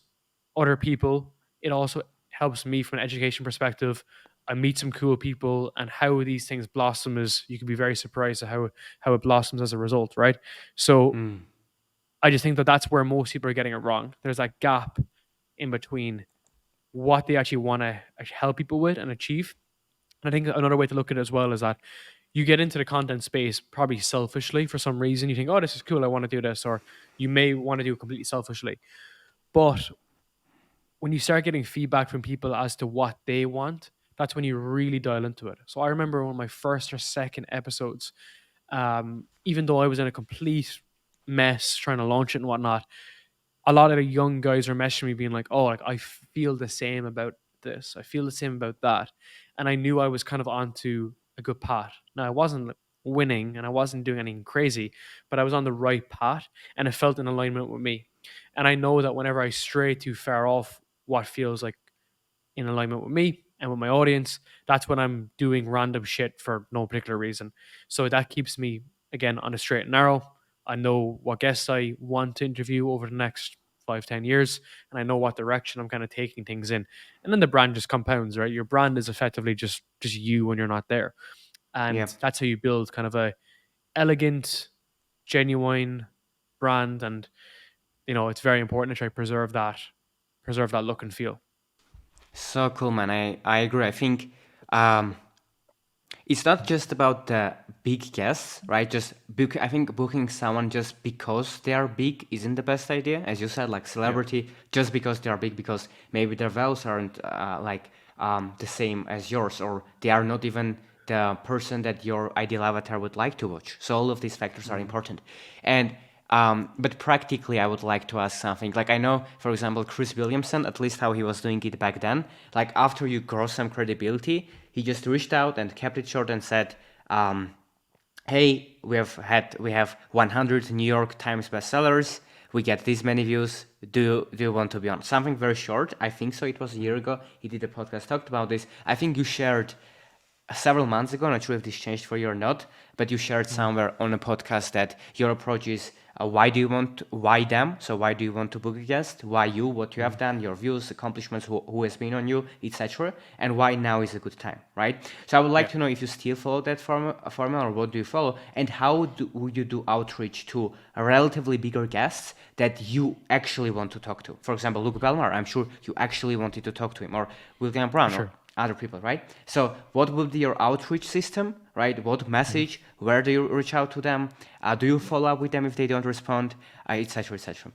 other people. It also helps me from an education perspective. I meet some cool people, and how these things blossom is, you can be very surprised at how it blossoms as a result, right? So Mm. I just think that that's where most people are getting it wrong. There's that gap in between what they actually want to help people with and achieve. And I think another way to look at it as well is that you get into the content space probably selfishly for some reason. You think, oh, this is cool, I want to do this, or you may want to do it completely selfishly. But when you start getting feedback from people as to what they want, that's when you really dial into it. So I remember one of my first or second episodes, even though I was in a complete mess trying to launch it and whatnot, a lot of the young guys are messaging me being like, oh, like I feel the same about this. I feel the same about that. And I knew I was kind of onto a good path. Now I wasn't like, winning and I wasn't doing anything crazy, but I was on the right path and it felt in alignment with me. And I know that whenever I stray too far off what feels like in alignment with me and with my audience, that's when I'm doing random shit for no particular reason. So that keeps me, again, on a straight and narrow. I know what guests I want to interview over the next 5, 10 years, and I know what direction I'm kind of taking things in. And then the brand just compounds, right? Your brand is effectively just you when you're not there. And Yep. that's how you build kind of a elegant, genuine brand. And it's very important to try to preserve that look and feel. So cool, man. I agree. I think um, it's not just about the big guests, right? Just book. I think booking someone just because they are big isn't the best idea, as you said, like Yeah. celebrity, just because they are big, because maybe their values aren't the same as yours, or they are not even the person that your ideal avatar would like to watch. So all of these factors are Mhm. important, and but practically, I would like to ask something. Like I know, for example, Chris Williamson, at least how he was doing it back then. Like after you grow some credibility, he just reached out and kept it short and said, "Hey, we have 100 New York Times bestsellers. We get this many views. Do you want to be on?" Something very short. I think so. It was a year ago. He did a podcast, talked about this. I think you shared several months ago. Not sure if this changed for you or not, but you shared Mhm. somewhere on a podcast that your approach is why them? So why do you want to book a guest? Why you? What you have Mhm. done? Your views, accomplishments, who has been on you, etc. And why now is a good time, right? So I would like Yeah. to know if you still follow that formula, or what do you follow, and how would you do outreach to relatively bigger guests that you actually want to talk to? For example, Luke Belmar. I'm sure you actually wanted to talk to him, or William For Brown, or sure. other people, right? So what would be your outreach system, right? What Mhm. message? Where do you reach out to them? Do you follow up with them if they don't respond, etc., etc.?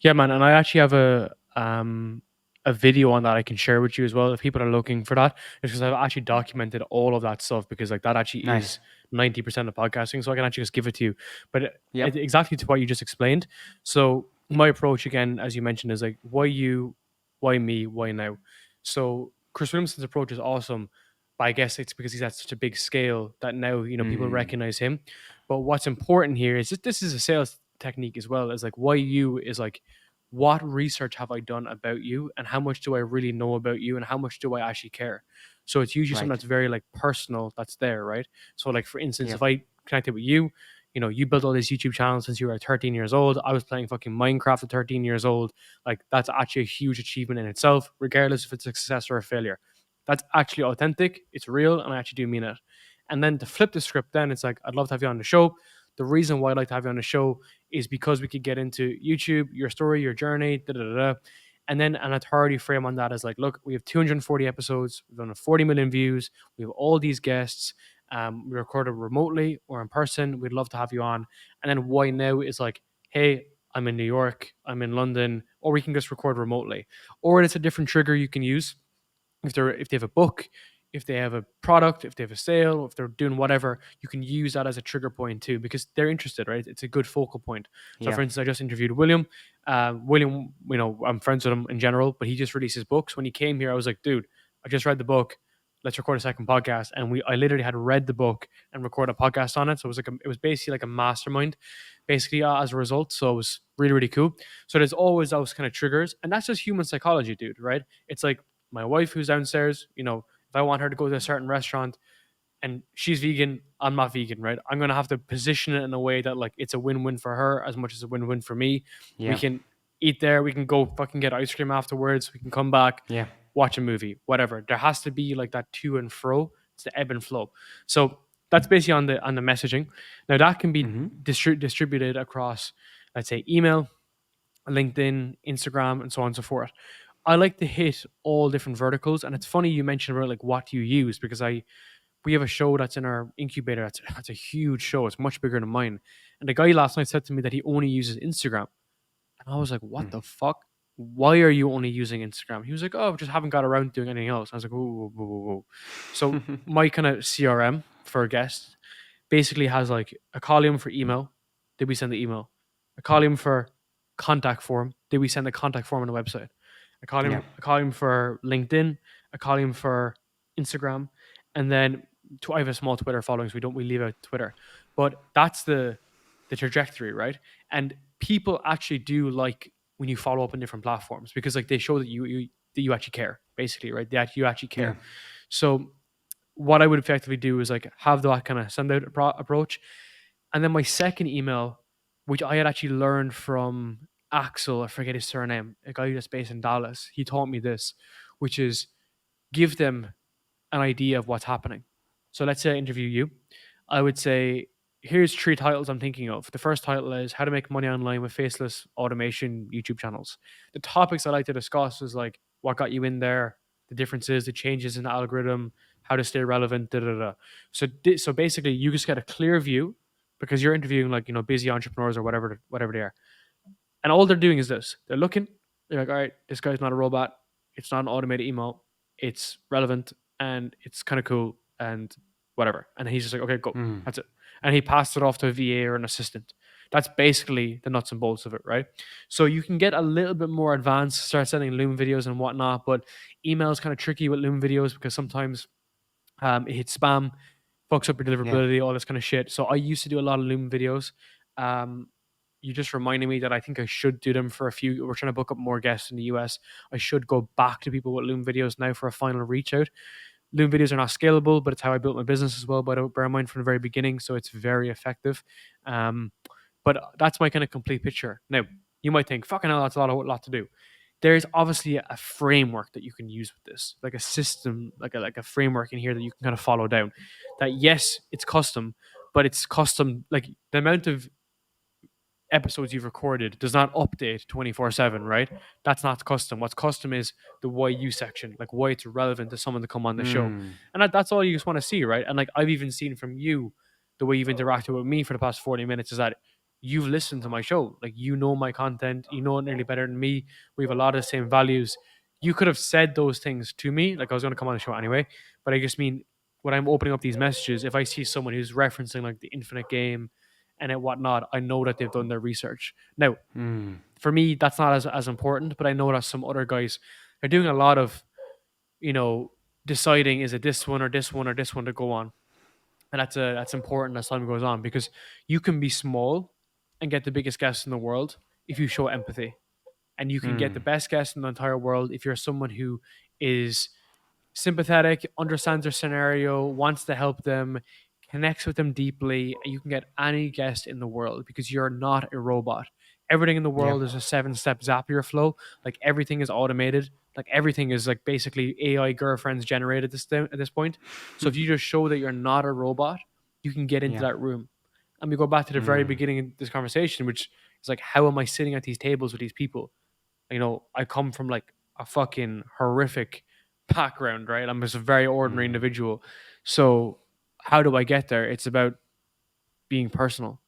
Yeah, man. And I actually have a video on that I can share with you as well if people are looking for that. It's because I've actually documented all of that stuff, because like that actually Nice. is 90% of podcasting. So I can actually just give it to you. But Yep. exactly to what you just explained. So my approach again, as you mentioned, is like, why you, why me, why now? So Chris Williamson's approach is awesome. But I guess it's because he's at such a big scale that now, people Mm. recognize him. But what's important here is that this is a sales. technique as well. Is like, why you is like, what research have I done about you, and how much do I really know about you, and how much do I actually care? So it's usually something Right. that's very like personal that's there, right? So like for instance, Yeah. if I connected with you, you built all this YouTube channel since you were 13 years old. I was playing fucking Minecraft at 13 years old. Like that's actually a huge achievement in itself, regardless if it's a success or a failure. That's actually authentic, it's real, and I actually do mean it. And then to flip the script, then it's like, I'd love to have you on the show. The reason why I'd like to have you on the show is because we could get into YouTube, your story, your journey, da da da. Da. And then an authority frame on that is like, look, we have 240 episodes, we've done 40 million views, we have all these guests, we recorded remotely or in person. We'd love to have you on. And then why now is like, hey, I'm in New York, I'm in London, or we can just record remotely. Or it's a different trigger you can use if they have a book, if they have a product, if they have a sale, if they're doing whatever, you can use that as a trigger point too because they're interested, right? It's a good focal point. So, Yeah. for instance, I just interviewed William. William, I'm friends with him in general, but he just released his books. When he came here, I was like, dude, I just read the book. Let's record a second podcast, and I literally had read the book and record a podcast on it. So it was basically like a mastermind, basically as a result. So it was really really cool. So there's always those kind of triggers, and that's just human psychology, dude. Right? It's like my wife who's downstairs, if I want her to go to a certain restaurant and she's vegan, I'm not vegan, right? I'm gonna have to position it in a way that like it's a win-win for her as much as a win-win for me. We Yeah. can eat there, we can go fucking get ice cream afterwards, we can come back, Yeah. watch a movie, whatever. There has to be like that to and fro. It's the ebb and flow. So that's basically on the messaging. Now that can be Mm-hmm. distributed across, let's say, email, LinkedIn, Instagram, and so on and so forth. I like to hit all different verticals, and it's funny you mentioned about like what you use because we have a show that's in our incubator. That's a huge show. It's much bigger than mine. And the guy last night said to me that he only uses Instagram, and I was like, "What the fuck? Why are you only using Instagram?" He was like, "Oh, I just haven't got around to doing anything else." I was like, "Whoa, whoa, whoa, whoa, whoa." So my kind of CRM for guests basically has like a column for email. Did we send the email? A column for contact form. Did we send the contact form on the website? A Yeah. column for LinkedIn, a column for Instagram, and then I have a small Twitter following, so we leave out Twitter. But that's the trajectory, right? And people actually do like when you follow up on different platforms because like they show that you actually care, basically, right? That you actually Yeah. care. So what I would effectively do is like have that kind of send out approach. And then my second email, which I had actually learned from Axel, I forget his surname, a guy that's based in Dallas, he taught me this, which is give them an idea of what's happening. So let's say I interview you. I would say, here's three titles I'm thinking of. The first title is How to Make Money Online with Faceless Automation YouTube Channels. The topics I like to discuss is like what got you in there, the differences, the changes in the algorithm, how to stay relevant, da da da. So basically, you just get a clear view because you're interviewing like busy entrepreneurs or whatever they are, and all they're doing is this. They're looking, they're like, all right, this guy's not a robot. It's not an automated email. It's relevant and it's kind of cool and whatever. And he's just like, okay, go. Mm. That's it. And he passed it off to a VA or an assistant. That's basically the nuts and bolts of it, right? So you can get a little bit more advanced, start sending Loom videos and whatnot, but email is kind of tricky with Loom videos because sometimes it hits spam, fucks up your Yeah. deliverability, all this kind of shit. So I used to do a lot of Loom videos. Um, you just reminded me that I think I should do them for a few. We're trying to book up more guests in the US. I should go back to people with Loom videos now for a final reach out. Loom videos are not scalable, but it's how I built my business as well. But I bear in mind from the very beginning, so it's very effective. Um, but that's my kind of complete picture. Now, you might think, "Fucking hell, that's a lot to do." There's obviously a framework that you can use with this, like a system, like a framework in here that you can kind of follow down. That yes, it's custom, but it's custom like the amount of episodes you've recorded does not update 24/7, right? That's not custom. What's custom is the why you section, like why it's relevant to someone to come on the show. Mm. And that's all you just want to see, right? And like I've even seen from you the way you've interacted with me for the past 40 minutes is that you've listened to my show. Like you know my content, you know it nearly better than me. We have a lot of the same values. You could have said those things to me, like I was going to come on the show anyway, but I just mean when I'm opening up these messages, if I see someone who's referencing like the infinite game and whatnot, I know that they've done their research. Now, Mm. for me, that's not as important, but I know that some other guys are doing a lot of, you know, deciding is it this one or this one or this one to go on. And that's important as time goes on because you can be small and get the biggest guests in the world if you show empathy. And you can get the Mm. best guests in the entire world if you're someone who is sympathetic, understands their scenario, wants to help them, connects with them deeply, and you can get any guest in the world because you're not a robot. Everything in the Yeah. world is a 7 step Zapier flow. Like everything is automated. Like everything is like basically AI girlfriends generated at this point. So if you just show that you're not a robot, you can get into Yeah. that room. And we go back to the very Mm. beginning of this conversation, which is like, how am I sitting at these tables with these people? I come from like a fucking horrific background, right? I'm just a very ordinary Mm. individual. So how do I get there? It's about being personal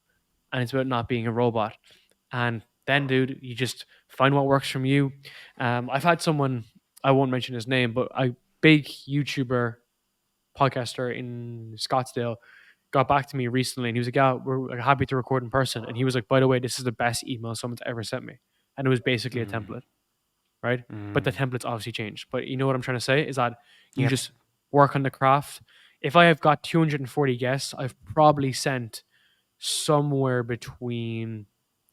and it's about not being a robot. And then, dude, you just find what works from you. I've had someone, I won't mention his name, but a big YouTuber podcaster in Scottsdale got back to me recently and he was like, yeah, we're like, happy to record in person. And he was like, by the way, this is the best email someone's ever sent me. And it was basically a Mm. template, right? But the Mm. template's obviously changed. But you know what I'm trying to say is that you Yep. just work on the craft. If I have got 240 guests, I've probably sent somewhere between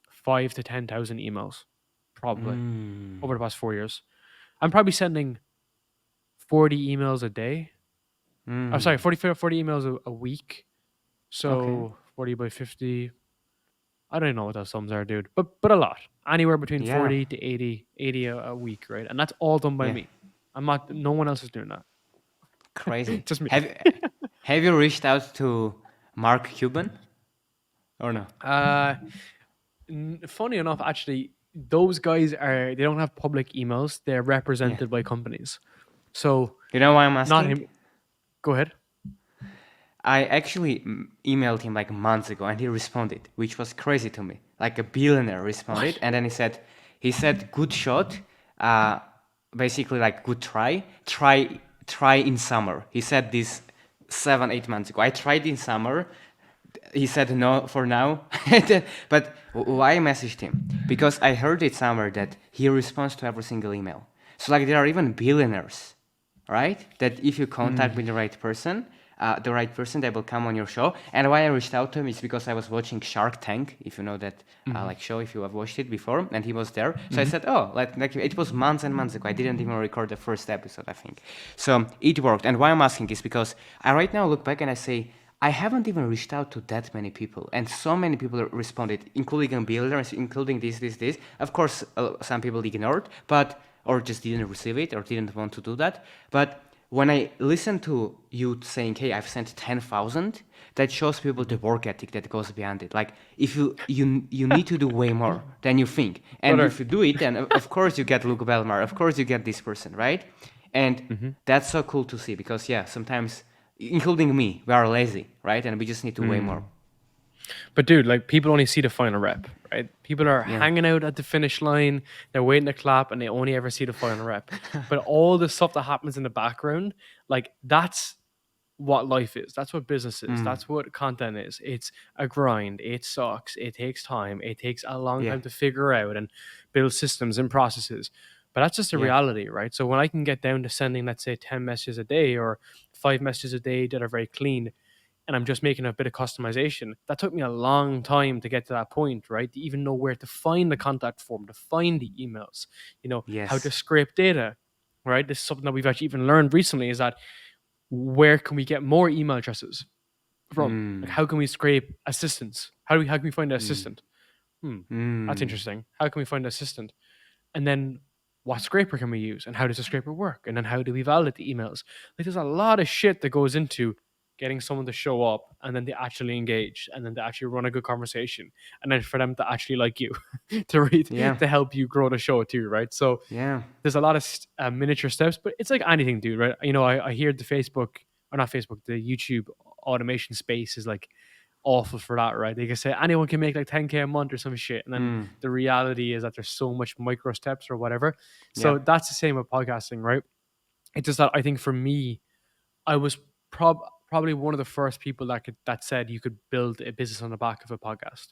5 to 10,000 emails, probably Mm. over the past 4 years. I'm probably sending 40 emails a day. I'm sorry, Mm. 40 emails a week. Okay. So 40 by 50. I don't even know what those sums are, dude. But a lot. Anywhere between Yeah. 40 to 80 a week, right? And that's all done by Yeah. me. I'm not no one else is doing that. Crazy. Just me. Have you reached out to Mark Cuban or no? uh Funny enough, actually, those guys they don't have public emails. They're Yeah. represented by companies. So You know why I'm not asking? him. Go ahead. I actually emailed him like months ago and he responded, which was crazy to me. Like a billionaire responded, What? and then he said, good shot, uh, basically like good try in summer. He said this 7, 8 months ago. I tried in summer. He said no for now. But why I messaged him? Because I heard it somewhere that he responds to every single email. So like there are even billionaires, right? That if you contact with the right person that will come on your show. And why I reached out to him is because I was watching Shark Tank, if you know that like show, if you have watched it before, and he was there. So I said, oh, like it was months and months ago. I didn't even record the first episode, I think. So it worked. And why I'm asking is because I right now look back and I say, I haven't even reached out to that many people, and so many people responded, including builders, including this. Of course, some people ignored, but or just didn't receive it or didn't want to do that. But when I listen to you saying, "Hey, I've sent 10,000," that shows people the work ethic that goes beyond it. Like if you need to do way more than you think, and Brother. if you do it, then of course you get Luke Belmar, of course you get this person, right? And that's so cool to see because yeah, sometimes including me, we are lazy, right? And we just need to weigh more. But dude, like people only see the final rep, right? People are Yeah. hanging out at the finish line, they're waiting to clap, and they only ever see the final rep. But all the stuff that happens in the background, like that's what life is. That's what business is. That's what content is. It's a grind. It sucks. It takes time. It takes a long Yeah. time to figure out and build systems and processes. But that's just the Yeah. reality, right? So when I can get down to sending, let's say, 10 messages a day or 5 messages a day that are very clean, and I'm just making a bit of customization. That took me a long time to get to that point, right? To even know where to find the contact form, to find the emails, how to Yes. scrape data, right? This is something that we've actually even learned recently is that where can we get more email addresses from? Like, Mm. how can we scrape assistants? How can we find an Mm. assistant? Hmm, that's Mm. interesting. How can we find an assistant? And then what scraper can we use? And how does the scraper work? And then how do we validate the emails? Like there's a lot of shit that goes into getting someone to show up and then they actually engage and then they actually run a good conversation and then for them to actually like you to read Yeah. to help you grow the show too, right? So Yeah. there's a lot of miniature steps, but it's like anything, dude, right? I hear the Facebook or not Facebook, the YouTube automation space is like awful for that, right? They can say anyone can make like 10K a month or some shit. And then Mm. the reality is that there's so much micro steps or whatever. So Yeah. that's the same with podcasting, right? It's just that I think for me, I was probably one of the first people that said you could build a business on the back of a podcast.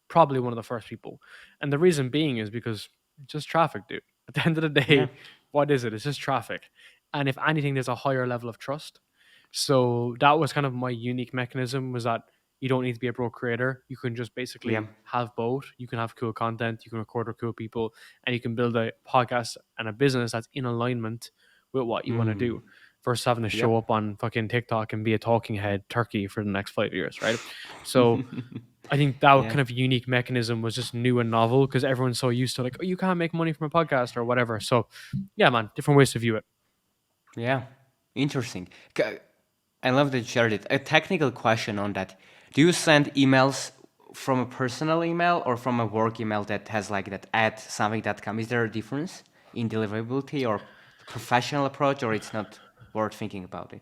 Probably one of the first people. And the reason being is because it's just traffic, dude. At the end of the Yeah. day, what is it? It's just traffic. And if anything, there's a higher level of trust. So that was kind of my unique mechanism was that, you don't need to be a pro creator. You can just Yeah. basically have both. You can have cool content, you can record with cool people, and you can build a podcast and a business that's in alignment with what you want to Mm. do versus having to show Yep. up on fucking TikTok and be a talking head turkey for the next 5 years, right? So I think that Yeah. kind of unique mechanism was just new and novel because everyone's so used to like, oh, you can't make money from a podcast or whatever. So yeah, man, different ways to view it. Yeah. Interesting. I love that you shared it. A technical question on that. Do you send emails from a personal email or from a work email that has like that at something.com? Is there a difference in deliverability or professional approach, or it's not worth thinking about it?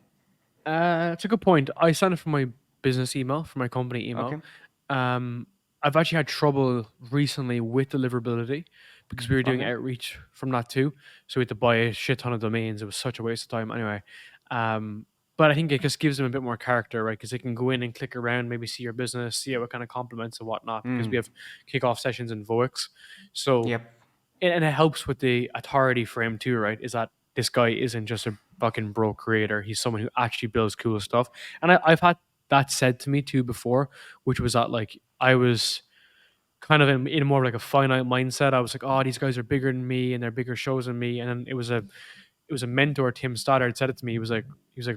It's a good point. I signed up for my business email, for my company email. Okay. Um, I've actually had trouble recently with deliverability because we were doing Okay. outreach from that too. So we had to buy a shit ton of domains. It was such a waste of time. Anyway, but I think it just gives them a bit more character, right? Because they can go in and click around, maybe see your business, see how it kind of complements and whatnot. Because we Mm. have kickoff sessions in Voix, so Yep. and it helps with the authority frame too, right? Is that this guy isn't just a fucking bro creator. He's someone who actually builds cool stuff. And I've had that said to me too before, which was that like I was kind of in more of like a finite mindset. I was like, oh, these guys are bigger than me and they're bigger shows than me. And then it was a mentor, Tim Stoddard, said it to me. He was like,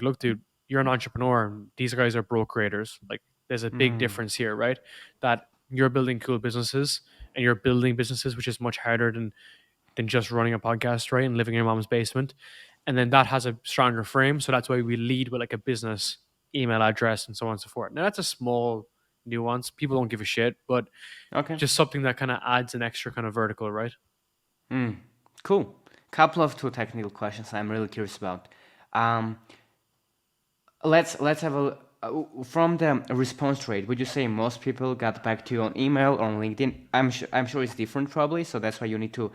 look, dude, you're an entrepreneur and these guys are bro creators. Like there's a big Mm. difference here, right? That you're building cool businesses and you're building businesses, which is much harder than just running a podcast, right? And living in your mom's basement. And then that has a stronger frame. So that's why we lead with like a business email address and so on and so forth. Now that's a small nuance. People don't give a shit, but Okay. just something that kind of adds an extra kind of vertical, right? Mm. Cool. Couple of two technical questions I'm really curious about. Um, let's have a from the response rate. Would you say most people got back to you on email or on LinkedIn? I'm sure it's different probably, so that's why you need to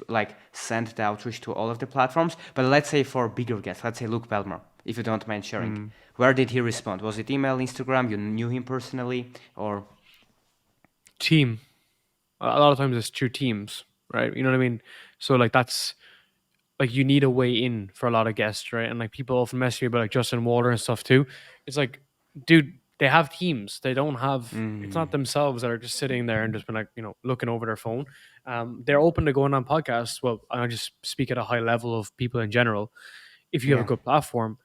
like send the outreach to all of the platforms. But let's say for bigger guests, let's say Luke Belmar, if you don't mind sharing, Mm. where did he respond? Was it email, Instagram? You knew him personally, or Team. A lot of times it's through teams, right? You know what I mean? So like that's like you need a way in for a lot of guests, right? And like people often mess me about like Justin Water and stuff too. It's like, dude, they have teams. They don't have. It's mm, not themselves that are just sitting there and just been like looking over their phone. They're open to going on podcasts. Well, I just speak at a high level of people in general. If you have a yeah, good platform,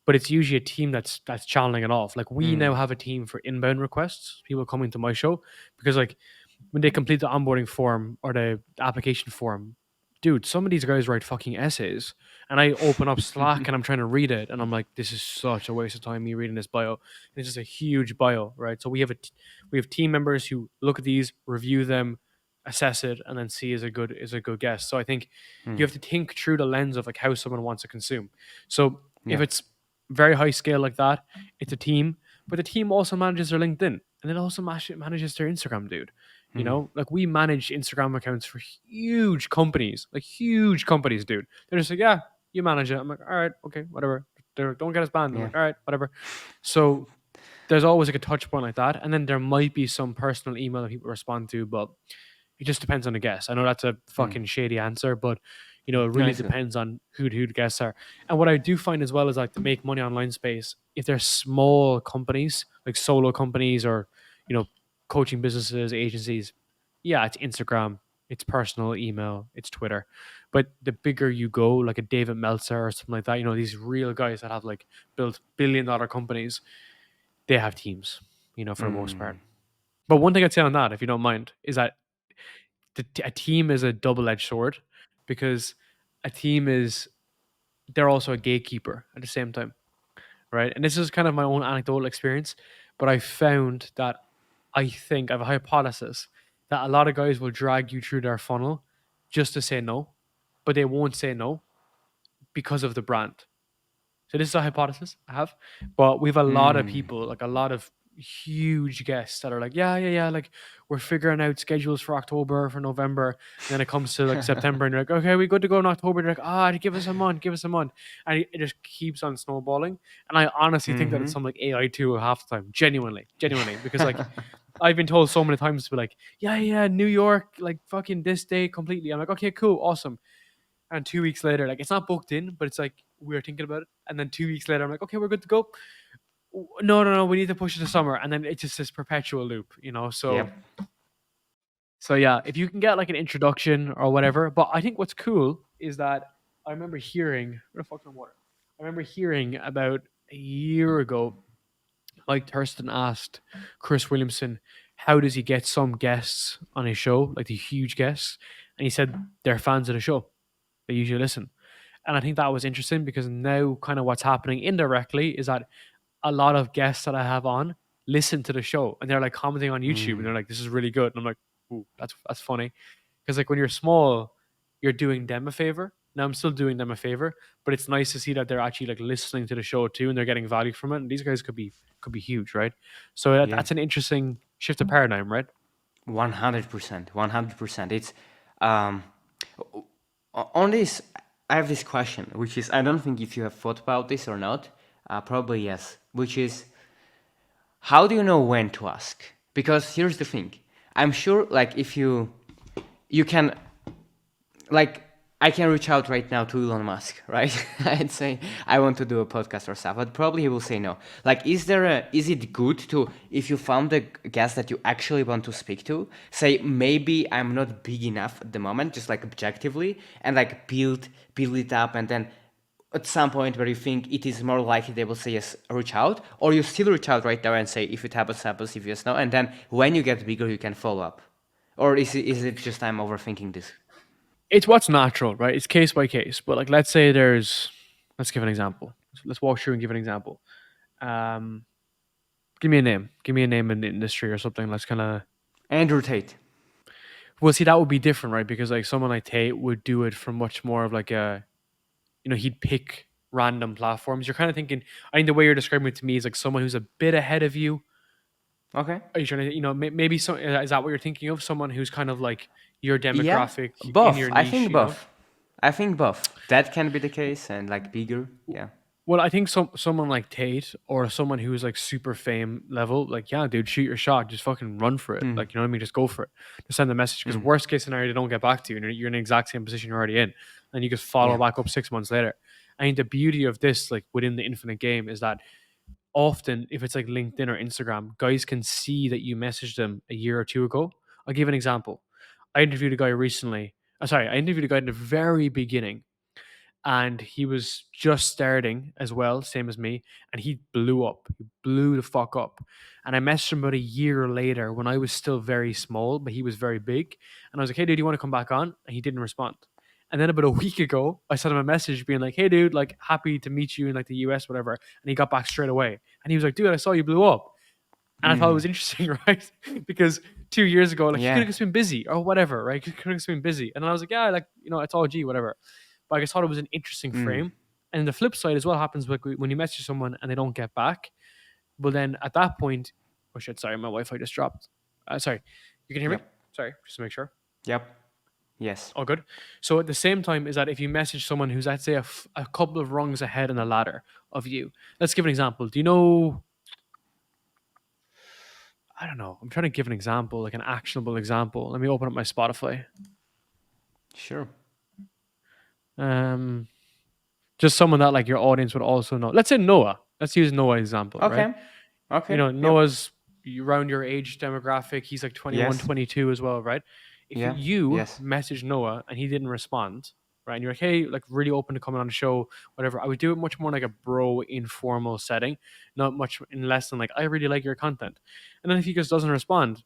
but it's usually a team that's channeling it off. Like we now mm, have a team for inbound requests, people coming to my show, because like when they complete the onboarding form or the application form, dude, some of these guys write fucking essays, and I open up Slack and I'm trying to read it, and I'm like, this is such a waste of time me reading this bio. And it's just a huge bio, right? So we have team members who look at these, review them, assess it, and then see is a good guess. So I think you mm, have to think through the lens of like how someone wants to consume. So if yeah, it's very high scale like that, it's a team, but the team also manages their LinkedIn and it also manages their Instagram, dude. mm, Like we manage Instagram accounts for huge companies, like huge companies, dude. They're just like, yeah, you manage it. I'm like, all right, okay, whatever. Don't get us banned. I'm yeah, like, all right, whatever. So there's always like a touch point like that, and then there might be some personal email that people respond to, but it just depends on the guest. I know that's a mm. fucking shady answer, but it No, really it's good. depends on who the guests are. And what I do find as well is like to make money online space, if they're small companies, like solo companies or, you know, coaching businesses, agencies, yeah, it's Instagram, it's personal email, it's Twitter. But the bigger you go, like a David Meltzer or something like that, these real guys that have like built billion-dollar companies, they have teams, for the most Mm, part. But one thing I'd say on that, if you don't mind, is that a team is a double-edged sword because a team is they're also a gatekeeper at the same time, right? And this is kind of my own anecdotal experience, but I found that I think I have a hypothesis that a lot of guys will drag you through their funnel just to say no, but they won't say no because of the brand. So this is a hypothesis I have, but we have a lot of mm. people, like a lot of huge guests that are like, yeah, yeah, yeah, like we're figuring out schedules for October, for November, and then it comes to like September, and you're like, okay, we good to go in October. They're like, give us a month, give us a month, and it just keeps on snowballing. And I honestly think that it's Mm-hmm. some like AI tool half the time, genuinely, genuinely, because like I've been told so many times to be like, yeah, yeah, New York, like fucking this day completely. I'm like, okay, cool, awesome. And 2 weeks later, like it's not booked in, but it's like we're thinking about it. And then 2 weeks later, I'm like, okay, we're good to go. No, no, no, we need to push it to summer, and then it's just this perpetual loop, Yep. So yeah, if you can get like an introduction or whatever. But I think what's cool is that I remember hearing where the fuck's my water? I remember hearing about a year ago, Mike Thurston asked Chris Williamson, how does he get some guests on his show, like the huge guests? And he said they're fans of the show. They usually listen. And I think that was interesting because now kind of what's happening indirectly is that a lot of guests that I have on listen to the show and they're like commenting on YouTube and Mm. they're like, "This is really good." And I'm like, "Ooh, that's funny," because like when you're small, you're doing them a favor. Now I'm still doing them a favor, but it's nice to see that they're actually like listening to the show too and they're getting value from it. And these guys could be huge, right? So Yeah. that's an interesting shift of paradigm, right? 100%. 100%. It's um, on this. I have this question, which is I don't think if you have thought about this or not. Probably yes. Which is how do you know when to ask? Because here's the thing. I'm sure, like, if you can, like, I can reach out right now to Elon Musk, right? And say I want to do a podcast or stuff, but probably he will say no. Like, is it good to, if you found a guest that you actually want to speak to, say maybe I'm not big enough at the moment, just like objectively, and like build it up, and then at some point where you think it is more likely they will say yes, reach out, or you still reach out right now and say if it happens, happens, if yes, no, and then when you get bigger, you can follow up, or is it just I'm overthinking this? It's what's natural, right? It's case by case. But like, let's give an example. Let's walk through and give an example. Um, Give me a name. Give me a name in the industry or something. Let's kind of. Andrew Tate. Well, see, that would be different, right? Because like someone like Tate would do it from much more of like he'd pick random platforms. You're kind of thinking. I think the way you're describing it to me is like someone who's a bit ahead of you. Okay. Are you trying to, maybe so? Is that what you're thinking of? Someone who's kind of like your Yeah, demographic in both. your I niche, think both. I think both. That can be the case, and like bigger. Yeah. Well, I think someone like Tate or someone who's like super fame level, like yeah, dude, shoot your shot, just fucking run for it. Mm. Like you know what I mean, just go for it. Just send the message because Mm. worst case scenario, they don't get back to you, and you're in the exact same position you're already in, and you just follow Yeah. back up 6 months later. I think the beauty of this, like within the infinite game, is that often if it's like LinkedIn or Instagram, guys can see that you messaged them a year or two ago. I'll give an example. I interviewed a guy recently. I interviewed a guy in the very beginning and he was just starting as well, same as me, and he blew up. He blew the fuck up. And I messaged him about a year later when I was still very small, but he was very big. And I was like, "Hey, dude, you want to come back on?" And he didn't respond. And then about a week ago, I sent him a message being like, "Hey, dude, like happy to meet you in like the US, whatever." And he got back straight away. And he was like, "Dude, I saw you blew up." And I thought it Mm. was interesting, right? Because 2 years ago, like he could Yeah. have just been busy or whatever, right? He could have just been busy. And then I was like, yeah, like, it's all G, whatever. But I just thought it was an interesting Mm. frame. And the flip side as well happens when you message someone and they don't get back. But then at that point, oh shit, sorry, my Wi Fi just dropped. Sorry, you can hear me? Yep. Sorry, just to make sure. Yep. Yes. All good. So at the same time, is that if you message someone who's, I'd say, a couple of rungs ahead on the ladder of you, let's give an example. Do you know? I don't know. I'm trying to give an example, like an actionable example. Let me open up my Spotify. Sure. Um, just someone that like your audience would also know. Let's say Noah. Let's use Noah example, right? Okay. Okay. Yep. Noah's around your age demographic. He's like 21, Yes. 22 as well, right? If Yeah. you Yes. message Noah and he didn't respond, right, and you're like, hey, like really open to coming on the show, whatever, I would do it much more like a bro informal setting, not much in less than like, I really like your content. And then if he just doesn't respond,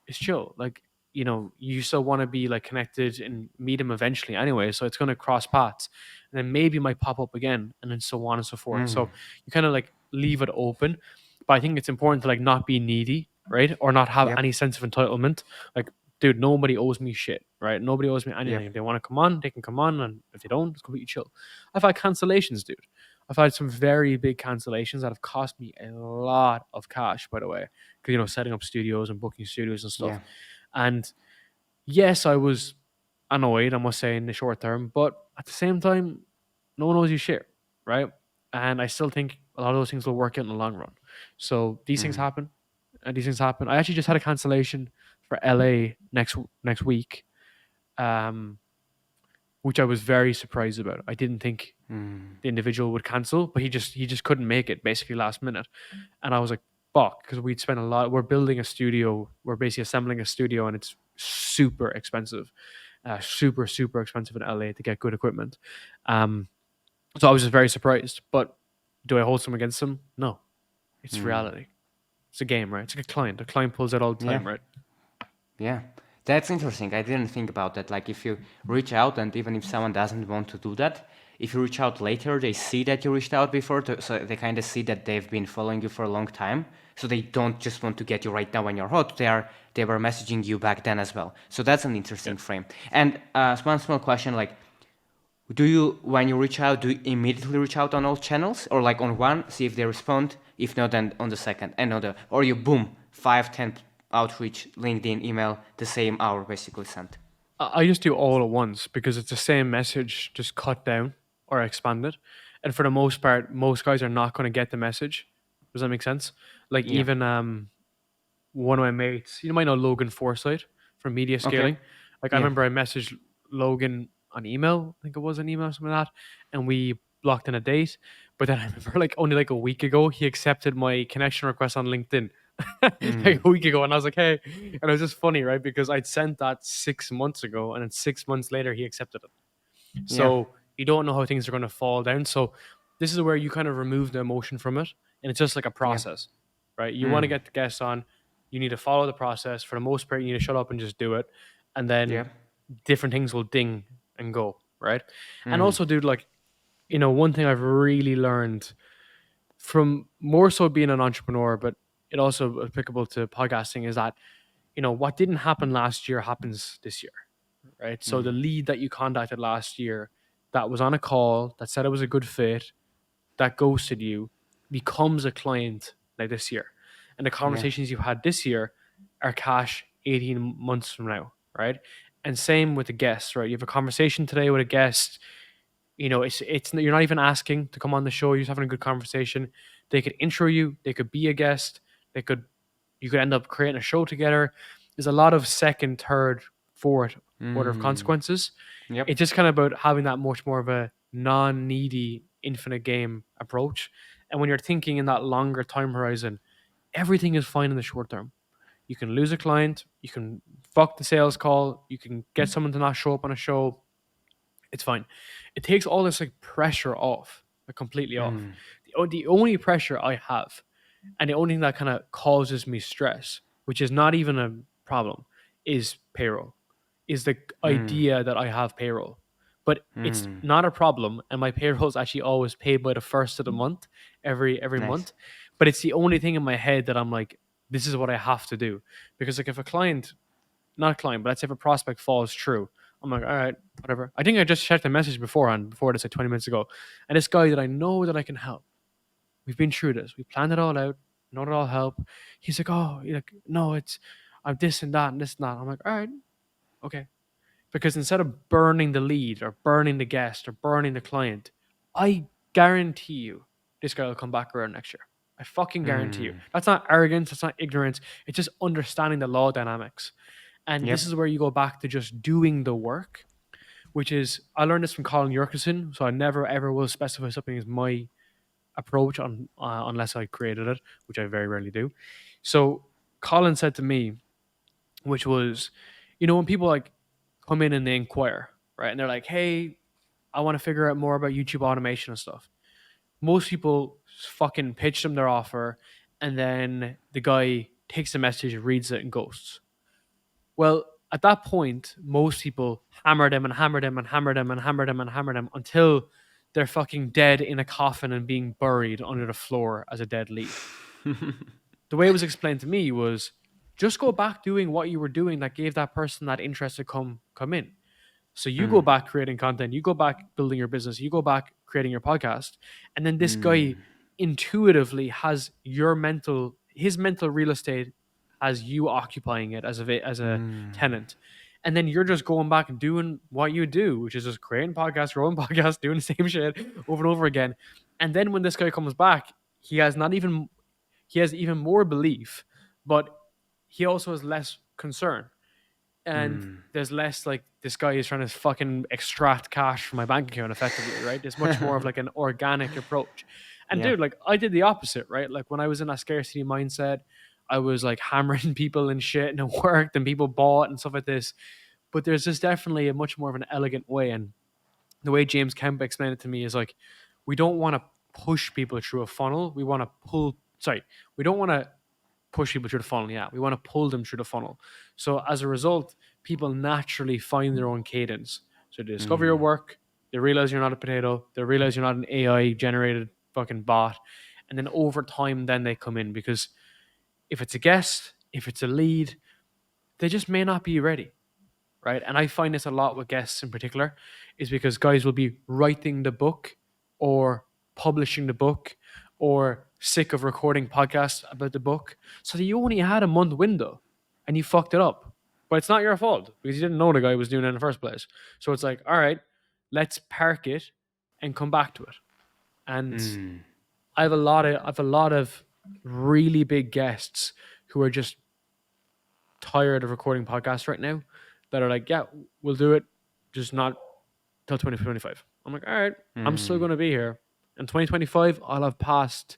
it's chill. Like, you still want to be like connected and meet him eventually anyway. So it's going to cross paths and then maybe it might pop up again and then so on and so forth. Mm. So you kind of like leave it open. But I think it's important to like not be needy, right? Or not have Yep. any sense of entitlement. Like, dude, nobody owes me shit, right? Nobody owes me anything. Yep. If they want to come on, they can come on. And if they don't, it's completely chill. I've had cancellations, dude. I've had some very big cancellations that have cost me a lot of cash, by the way, because, setting up studios and booking studios and stuff. Yeah. And yes, I was annoyed, I must say, in the short term, but at the same time, no one owes you shit, right? And I still think a lot of those things will work out in the long run. So these things Mm. happen, and these things happen. I actually just had a cancellation for LA next week. Um, which I was very surprised about. I didn't think Mm. the individual would cancel, but he just couldn't make it basically last minute, and I was like, fuck, because we'd spent a lot. We're building a studio. We're basically assembling a studio, and it's super expensive, super expensive in LA to get good equipment. Um, so I was just very surprised. But do I hold some against them? No, it's Mm. reality. It's a game, right? It's like a client. A client pulls out all the Yeah. time, right? Yeah, that's interesting. I didn't think about that. Like, if you reach out, and even if someone doesn't want to do that, if you reach out later, they see that you reached out before, so they kind of see that they've been following you for a long time. So they don't just want to get you right now when you're hot. They were messaging you back then as well. So that's an Yeah. interesting frame. And one small question, like, do you, when you reach out, do you immediately reach out on all channels, or like on one, see if they respond? If not, then on the second, and other, or you boom, 5, 10 outreach, LinkedIn, email, the same hour basically sent. I just do all at once because it's the same message, just cut down or expanded. And for the most part, most guys are not going to get the message. Does that make sense? Like Yeah. even one of my mates, you might know Logan Forsyth from media Okay. scaling. Like I Yeah. remember I messaged Logan on email, I think it was an email, something like that, and we blocked in a date. But then I remember like only like a week ago, he accepted my connection request on LinkedIn. Like Mm. a week ago, and I was like, hey, and it was just funny, right? Because I'd sent that 6 months ago, and then 6 months later he accepted it. Yeah. So you don't know how things are going to fall down. So this is where you kind of remove the emotion from it, and it's just like a Yeah. process, right? You want to Mm. get the guests on, you need to follow the process. For the most part, you need to shut up and just do it, and then Yeah. different things will ding and go, right? And Mm. also, dude, like one thing I've really learned from more so being an entrepreneur, but it also applicable to podcasting is that what didn't happen last year happens this year, right? So the Mm. lead that you contacted last year that was on a call that said it was a good fit, that ghosted you, becomes a client like this year. And the Yeah. conversations you had this year are cash 18 months from now, right? And same with the guests, right? You have a conversation today with a guest, it's you're not even asking to come on the show, you're just having a good conversation. They could intro you, they could be a guest, they could you could end up creating a show together. There's a lot of second, third, fourth order of Mm. consequences. Yep. It's just kind of about having that much more of a non-needy infinite game approach. And when you're thinking in that longer time horizon, everything is fine in the short term. You can lose a client, you can fuck the sales call, you can get someone to not show up on a show. It's fine. It takes all this like pressure off, like completely off. Mm. The only pressure I have, and the only thing that kind of causes me stress, which is not even a problem, is payroll. Is the Mm. idea that I have payroll. But it's Mm. not a problem, and my payroll is actually always paid by the first of the month, every Nice. month. But it's the only thing in my head that I'm like, this is what I have to do. Because like if a client, not a client, but let's say if a prospect falls through, I'm like, all right, whatever. I think I just checked the message beforehand, before this, like 20 minutes ago. And this guy that I know that I can help, we've been through this. We planned it all out. Not at all help. He's like, oh, like, no, it's I'm this and that and this and that. I'm like, all right, okay. Because instead of burning the lead or burning the guest or burning the client, I guarantee you this guy will come back around next year. I fucking guarantee you. Mm. That's not arrogance. That's not ignorance. It's just understanding the law dynamics. And this Yep. is where you go back to just doing the work, which is, I learned this from Colin Yurkison. So I never ever will specify something as my approach unless I created it, which I very rarely do. So Colin said to me, which was, when people like come in and they inquire, right, and they're like, "Hey, I want to figure out more about YouTube automation and stuff." Most people fucking pitch them their offer, and then the guy takes the message, reads it, and ghosts. Well, at that point, most people hammer them and hammer them and hammer them and hammer them and hammer them until they're fucking dead in a coffin and being buried under the floor as a dead lead. The way it was explained to me was just go back doing what you were doing that gave that person that interest to come in. So you go Mm. back creating content, you go back building your business, you go back creating your podcast, and then this guy Mm. intuitively has his mental real estate as you occupying it as a Mm. tenant. And then you're just going back and doing what you do, which is just creating podcasts, growing podcasts, doing the same shit over and over again. And then when this guy comes back, he has not even he has even more belief, but he also has less concern. and Mm. there's less like this guy is trying to fucking extract cash from my bank account effectively, right? It's much more of like an organic approach. And Yeah. dude, like I did the opposite, right? Like when I was in that scarcity mindset, I was like hammering people and shit, and it worked, and people bought and stuff like this. But there's just definitely a much more of an elegant way. And the way James Kemp explained it to me is like, we don't want to push people through a funnel. We want to pull, sorry, we don't want to push people through the funnel. Yeah, we want to pull them through the funnel. So as a result, people naturally find their own cadence. So they discover your Mm. work, they realize you're not a potato, they realize you're not an AI generated fucking bot. And then over time, then they come in because if it's a guest, if it's a lead, they just may not be ready, right? And I find this a lot with guests in particular, is because guys will be writing the book or publishing the book or sick of recording podcasts about the book. So that you only had a month window and you fucked it up. But it's not your fault because you didn't know the guy was doing it in the first place. So it's like, all right, let's park it and come back to it. And Mm. I have a lot of really big guests who are just tired of recording podcasts right now that are like, yeah, we'll do it, just not till 2025. I'm like, all right, I'm still Mm. going to be here. In 2025, I'll have passed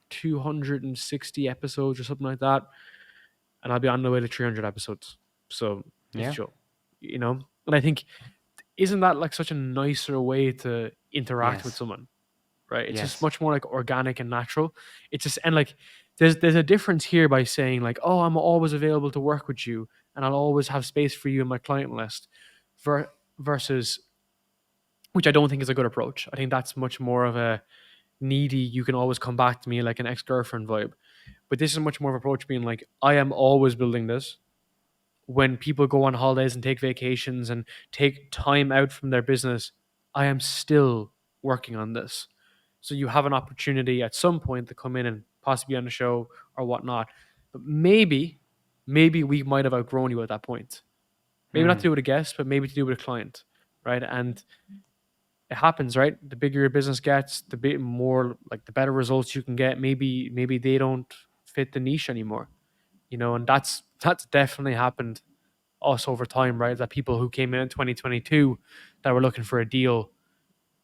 260 episodes or something like that, and I'll be on the way to 300 episodes. So it's Yeah. chill, you know? And I think, isn't that like such a nicer way to interact with Yes. someone? Right? It's just Yes. much more like organic and natural. It's just and like there's a difference here by saying like, oh, I'm always available to work with you and I'll always have space for you in my client list, versus which I don't think is a good approach. I think that's much more of a needy. You can always come back to me like an ex girlfriend vibe. But this is much more of approach being like, I am always building this. When people go on holidays and take vacations and take time out from their business, I am still working on this. So you have an opportunity at some point to come in and possibly on the show or whatnot. But maybe we might have outgrown you at that point. Maybe not to Mm. do with a guest, but maybe to do with a client, right? And it happens, right? The bigger your business gets, the bit more like the better results you can get. Maybe they don't fit the niche anymore, and that's definitely happened us over time, right? That people who came in 2022 that were looking for a deal,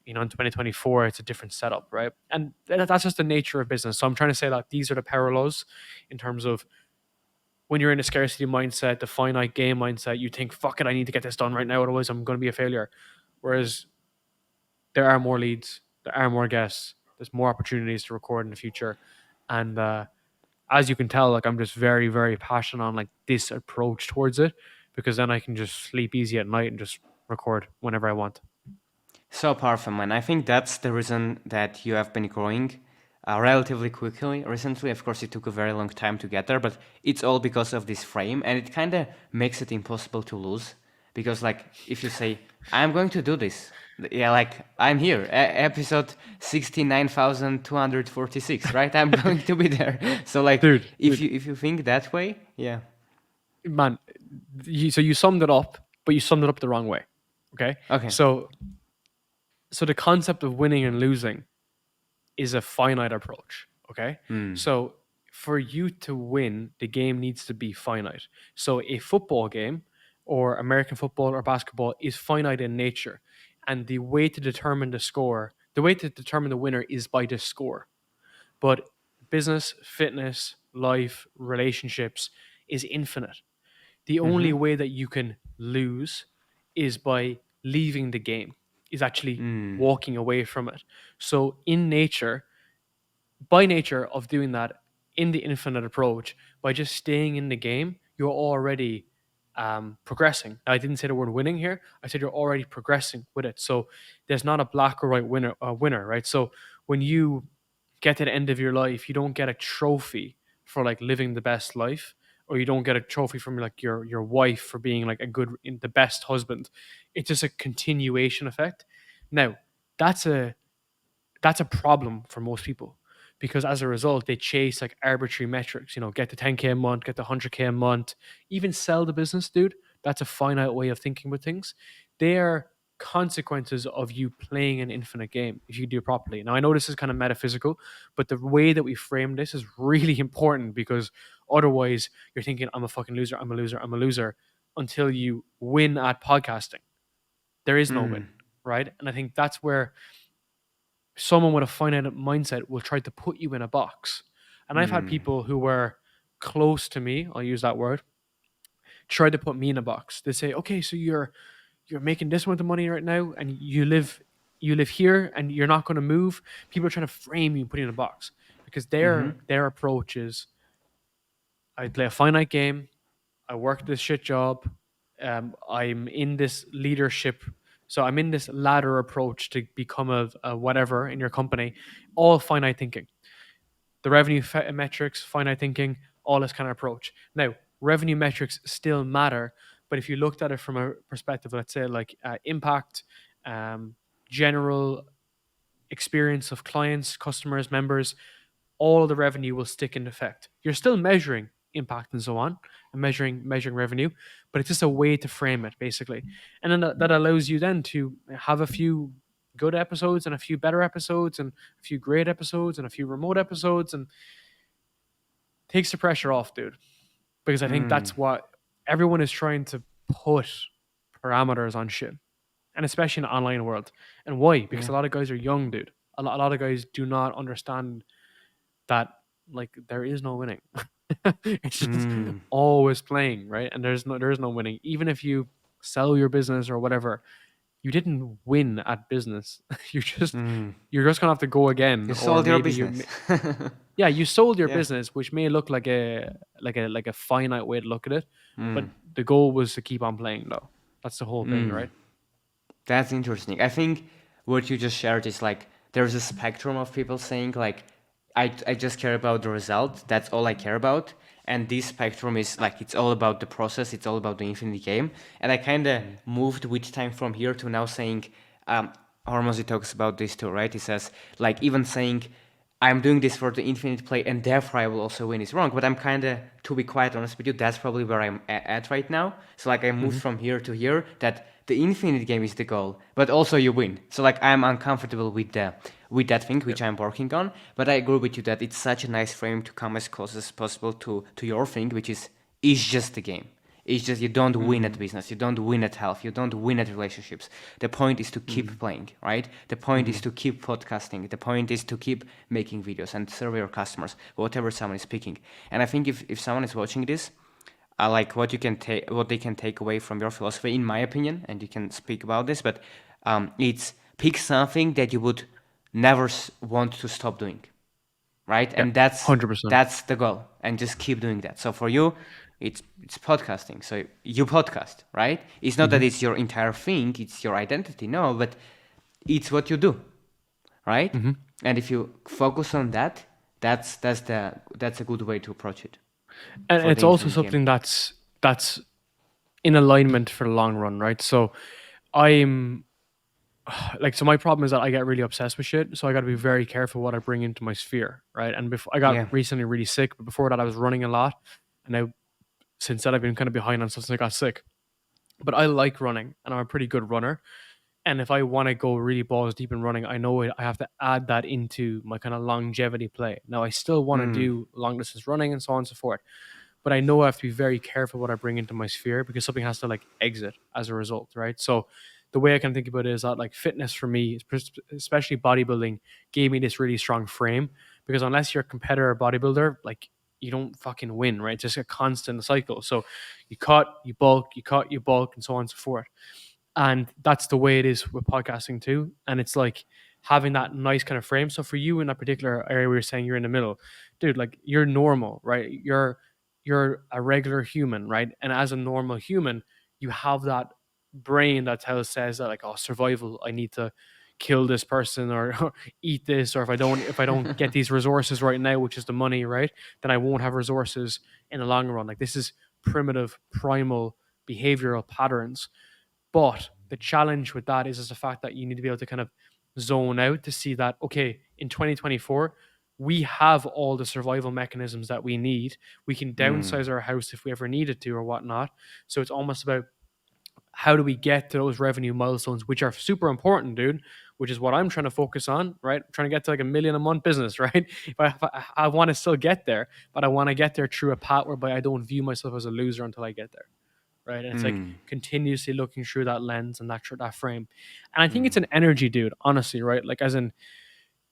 in 2024, it's a different setup, right? And that's just the nature of business. So I'm trying to say that these are the parallels in terms of when you're in a scarcity mindset, the finite game mindset, you think, fuck it, I need to get this done right now, otherwise I'm going to be a failure. Whereas there are more leads, there are more guests, there's more opportunities to record in the future. And as you can tell, like I'm just very, very passionate on like this approach towards it because then I can just sleep easy at night and just record whenever I want. So powerful, man. I think that's the reason that you have been growing relatively quickly recently. Of course, it took a very long time to get there, but it's all because of this frame, and it kind of makes it impossible to lose. Because, like, if you say, I'm going to do this, yeah, like, I'm here, episode 69,246, right? I'm going to be there. So, like, Dude, if you think that way, yeah. man, so you summed it up, but you summed it up the wrong way. Okay. Okay. So the concept of winning and losing is a finite approach. Okay. Hmm. So for you to win, the game needs to be finite. So a football game or American football or basketball is finite in nature. And the way to determine the score, the way to determine the winner is by the score. But business, fitness, life, relationships is infinite. The Mm-hmm. only way that you can lose is by leaving the game, is actually Hmm. walking away from it. So in nature, by nature of doing that in the infinite approach, by just staying in the game, you're already progressing. Now, I didn't say the word winning here. I said you're already progressing with it. So there's not a black or white winner, right? So when you get to the end of your life, you don't get a trophy for like living the best life, or you don't get a trophy from like your wife for being like the best husband. It's just a continuation effect. Now, that's a that's a problem for most people because as a result they chase like arbitrary metrics, get to 10K a month, get to 100K a month, even sell the business, dude. That's a finite way of thinking with things. They are consequences of you playing an infinite game if you do it properly. Now I know this is kind of metaphysical, but the way that we frame this is really important because otherwise you're thinking, I'm a fucking loser, I'm a loser, I'm a loser. until you win at podcasting. There is no win, Mm. right? And I think that's where someone with a finite mindset will try to put you in a box. And I've had Mm. people who were close to me, I'll use that word, try to put me in a box. They say, okay, so you're making this amount of money right now and you live here and you're not going to move. People are trying to frame you and put you in a box because Mm-hmm. their approach is, I play a finite game, I work this shit job, I'm in this leadership, so I'm in this ladder approach to become a whatever in your company, all finite thinking. The revenue metrics, finite thinking, all this kind of approach. Now, revenue metrics still matter, but if you looked at it from a perspective, let's say like impact, um, general experience of clients, customers, members, all the revenue will stick in effect. You're still measuring impact and so on, and measuring revenue, but it's just a way to frame it basically, and then that allows you then to have a few good episodes and a few better episodes and a few great episodes and a few remote episodes, and takes the pressure off, dude. Because I think Mm. that's what everyone is trying to put parameters on shit, and especially in the online world. And why? Because Yeah. a lot of guys are young, dude. A lot of guys do not understand that like there is no winning. It's just Mm. always playing, right? And there is no winning. Even if you sell your business or whatever, you didn't win at business. you're just Mm. you're just gonna have to go again, You or sold your maybe you business. yeah, you sold your Yeah. business, which may look like a finite way to look at it, but Mm. the goal was to keep on playing though. That's the whole thing, Mm. right? That's interesting. I think what you just shared is like there's a spectrum of people saying like I just care about the result. That's all I care about. And this spectrum is like it's all about the process. It's all about the infinite game. And I kind of Mm. moved with time from here to now saying, Hormozy talks about this too, right? He says like even saying I'm doing this for the infinite play and therefore I will also win is wrong. But I'm kind of, to be quite honest with you, that's probably where I'm at right now. So like I moved Mm-hmm. from here to here that the infinite game is the goal, but also you win. So like I'm uncomfortable with that thing Yep. which I'm working on. But I agree with you that it's such a nice frame to come as close as possible to your thing, which is just the game. It's just you don't win at Mm. business, you don't win at health, you don't win at relationships. The point is to keep Mm. playing, right? The point Mm-hmm. is to keep podcasting. The point is to keep making videos and serve your customers, whatever someone is speaking. And I think if someone is watching this, like what they can take away from your philosophy, in my opinion, and you can speak about this, but it's pick something that you would never want to stop doing, right? Yeah, And that's 100%. that's the goal, and just keep doing that. So for you, it's podcasting. So you podcast, right? It's not that Mm-hmm. it's your entire thing, it's your identity, no, but it's what you do, right? Mm-hmm. And if you focus on that, that's a good way to approach it And for it's the also infinite game. something that's in alignment for the long run, right? So I'm like, so my problem is that I get really obsessed with shit, so I got to be very careful what I bring into my sphere, right? And before I got Yeah. recently really sick, but before that I was running a lot, and now since that I've been kind of behind on stuff since I got sick. But I like running, and I'm a pretty good runner. And if I want to go really balls deep in running, I know I have to add that into my kind of longevity play. Now I still want to Mm. do long distance running and so on and so forth, but I know I have to be very careful what I bring into my sphere because something has to like exit as a result, right? So the way I can think about it is that like fitness for me, especially bodybuilding, gave me this really strong frame because unless you're a competitor bodybuilder, like you don't fucking win, right? It's just a constant cycle. So you cut, you cut, you bulk, and so on and so forth. And that's the way it is with podcasting too. And it's like having that nice kind of frame. So for you in that particular area where you're saying you're in the middle, dude, like you're normal, right? You're a regular human, right? And as a normal human, you have that brain that says that like, oh, survival, I need to kill this person or eat this, or if I don't get these resources right now, which is the money, right, then I won't have resources in the long run. Like this is primitive primal behavioral patterns, but the challenge with that is the fact that you need to be able to kind of zone out to see that, okay, in 2024, we have all the survival mechanisms that we need. We can Mm. downsize our house if we ever needed to or whatnot. So it's almost about how do we get to those revenue milestones, which are super important, dude, which is what I'm trying to focus on, right? I'm trying to get to like 1 million a month business, right? If I want to still get there, but I want to get there through a path whereby I don't view myself as a loser until I get there, right? And it's like Mm. continuously looking through that lens and that frame. And I think it's Mm. an energy, dude, honestly, right? Like as in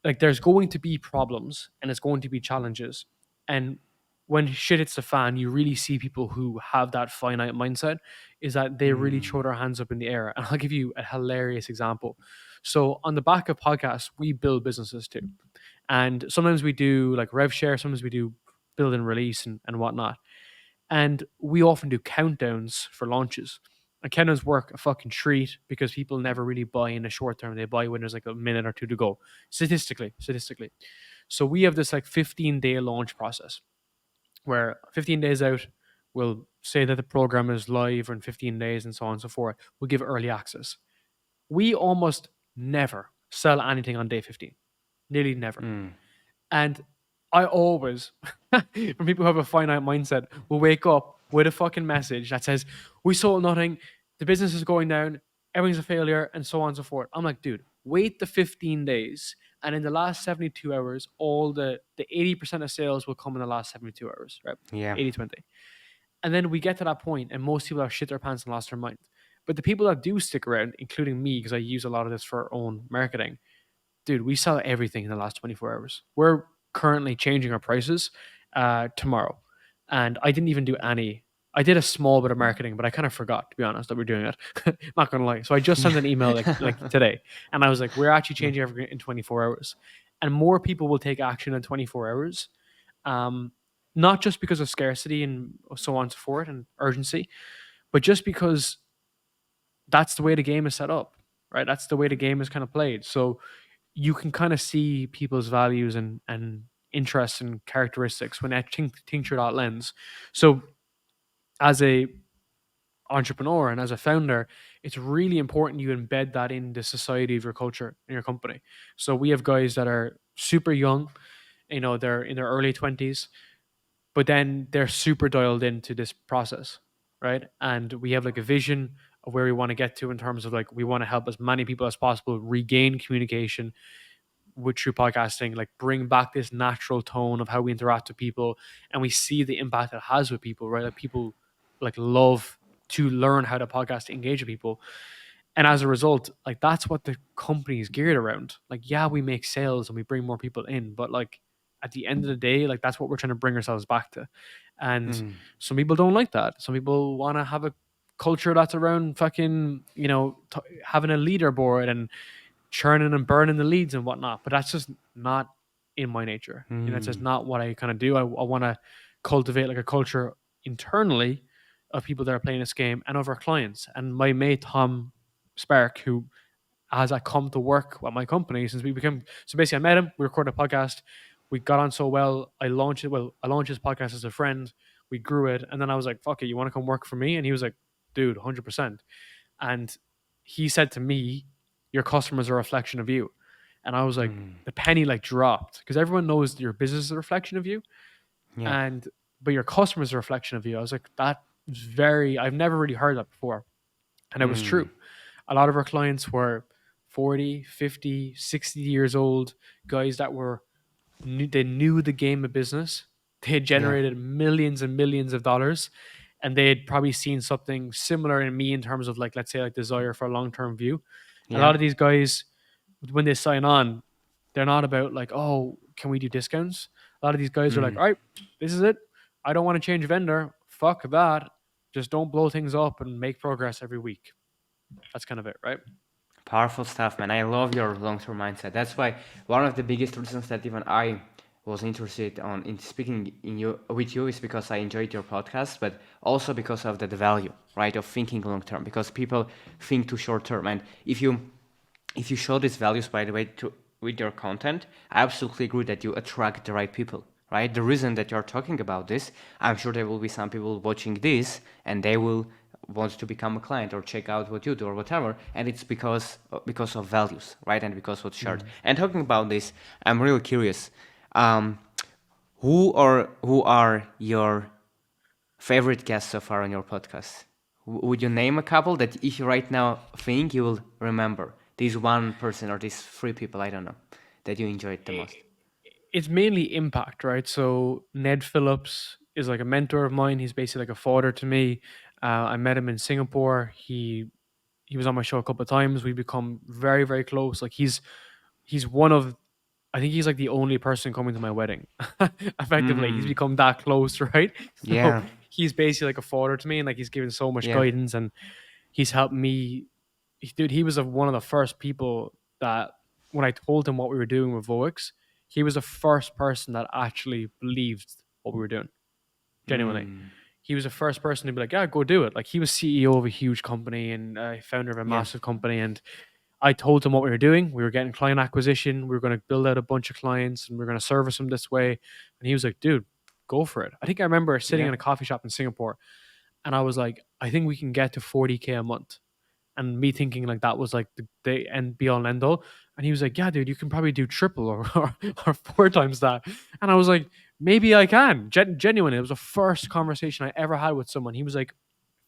like there's going to be problems and it's going to be challenges. And when shit hits the fan, you really see people who have that finite mindset is that they really Mm. throw their hands up in the air. And I'll give you a hilarious example. So on the back of podcasts, we build businesses too. And sometimes we do like rev share, sometimes we do build and release and whatnot. And we often do countdowns for launches. And countdowns work a fucking treat because people never really buy in the short term. They buy when there's like a minute or two to go. Statistically. So we have this like 15-day launch process where 15 days out, we'll say that the program is live in 15 days and so on and so forth. We'll give early access. We almost never sell anything on day 15. Nearly never. Mm. And I always, from people who have a finite mindset, will wake up with a fucking message that says, "We sold nothing, the business is going down, everything's a failure," and so on and so forth. I'm like, dude, wait the 15 days. And in the last 72 hours, all the 80% of sales will come in the last 72 hours, right? Yeah. 80/20. And then we get to that point, and most people have shit their pants and lost their mind. But the people that do stick around, including me, because I use a lot of this for our own marketing, dude, we sell everything in the last 24 hours. We're currently changing our prices tomorrow. And I didn't even do any. I did a small bit of marketing, but I kind of forgot, to be honest, that we're doing it. Not gonna lie. So I just sent an email like today, and I was like, "We're actually Yeah. changing everything in 24 hours," and more people will take action in 24 hours. Um, Not just because of scarcity and so on and so forth and urgency, but just because that's the way the game is set up, right? That's the way the game is kind of played. So you can kind of see people's values and interests and characteristics when I think through that lens. So as a entrepreneur and as a founder, it's really important you embed that in the society of your culture in your company. So we have guys that are super young, they're in their early 20s, but then they're super dialed into this process, right? And we have like a vision of where we want to get to in terms of like we want to help as many people as possible regain communication with true podcasting, like bring back this natural tone of how we interact with people, and we see the impact it has with people, right? Like people like love to learn how to podcast to engage with people. And as a result, like that's what the company is geared around. Like, yeah, we make sales and we bring more people in, but like at the end of the day, like that's what we're trying to bring ourselves back to. And Mm. some people don't like that. Some people want to have a culture that's around fucking, having a leaderboard and churning and burning the leads and whatnot. But that's just not in my nature. It's just Mm. not what I kind of do. I want to cultivate like a culture internally of people that are playing this game and of our clients. And my mate Tom Spark, who has come to work at my company since we became, so basically I met him, we recorded a podcast, we got on so well. I launched his podcast as a friend, we grew it, and then I was like, fuck it, you want to come work for me? And he was like, dude, 100%. And he said to me, your customers are a reflection of you. And I was like, Mm. the penny like dropped because everyone knows your business is a reflection of you, Yeah. and but your customers are a reflection of you. I was like, that is very, I've never really heard that before. And it was Mm. true. A lot of our clients were 40, 50, 60 years old, guys that they knew the game of business. They had Yeah. generated millions and millions of dollars, and they had probably seen something similar in me in terms of like, let's say, like desire for a long-term view. A Yeah. lot of these guys, when they sign on, they're not about like, oh, can we do discounts? A lot of these guys are like, Mm. all right, this is it. I don't want to change vendor. Fuck that. Just don't blow things up and make progress every week. That's kind of it, right? Powerful stuff, man. I love your long-term mindset. That's why one of the biggest reasons that even I was interested in speaking with you is because I enjoyed your podcast, but also because of the value, right, of thinking long-term. Because people think too short-term, and if you show these values, by the way, with your content, I absolutely agree that you attract the right people, right? The reason that you're talking about this, I'm sure there will be some people watching this and they will want to become a client or check out what you do or whatever, and it's because of values, right? And because what's shared. Mm. And talking about this, I'm really curious. Um, who are your favorite guests so far on your podcast? Would you name a couple that if you right now think you will remember? This one person or these three people, I don't know, that you enjoyed the most. It's mainly impact, right? So Ned Phillips is like a mentor of mine. He's basically like a father to me. I met him in Singapore. He was on my show a couple of times. We've become very, very close. Like he's one of I think he's like the only person coming to my wedding. Effectively, he's Mm, become that close, right? So yeah, he's basically like a father to me, and like he's given so much yeah. guidance, and he's helped me. Dude, he was one of the first people that when I told him what we were doing with Voix, he was the first person that actually believed what we were doing. Genuinely, Mm, he was the first person to be like, "Yeah, go do it." Like he was CEO of a huge company and founder of a yeah, massive company, and I told him what we were doing. We were getting client acquisition. We were going to build out a bunch of clients and we are going to service them this way. And he was like, dude, go for it. I think I remember sitting yeah. in a coffee shop in Singapore and I was like, I think we can get to 40K a month. And me thinking like that was like the end be all and end all. And he was like, yeah, dude, you can probably do triple or four times that. And I was like, maybe I can. Genuinely, it was the first conversation I ever had with someone. He was like,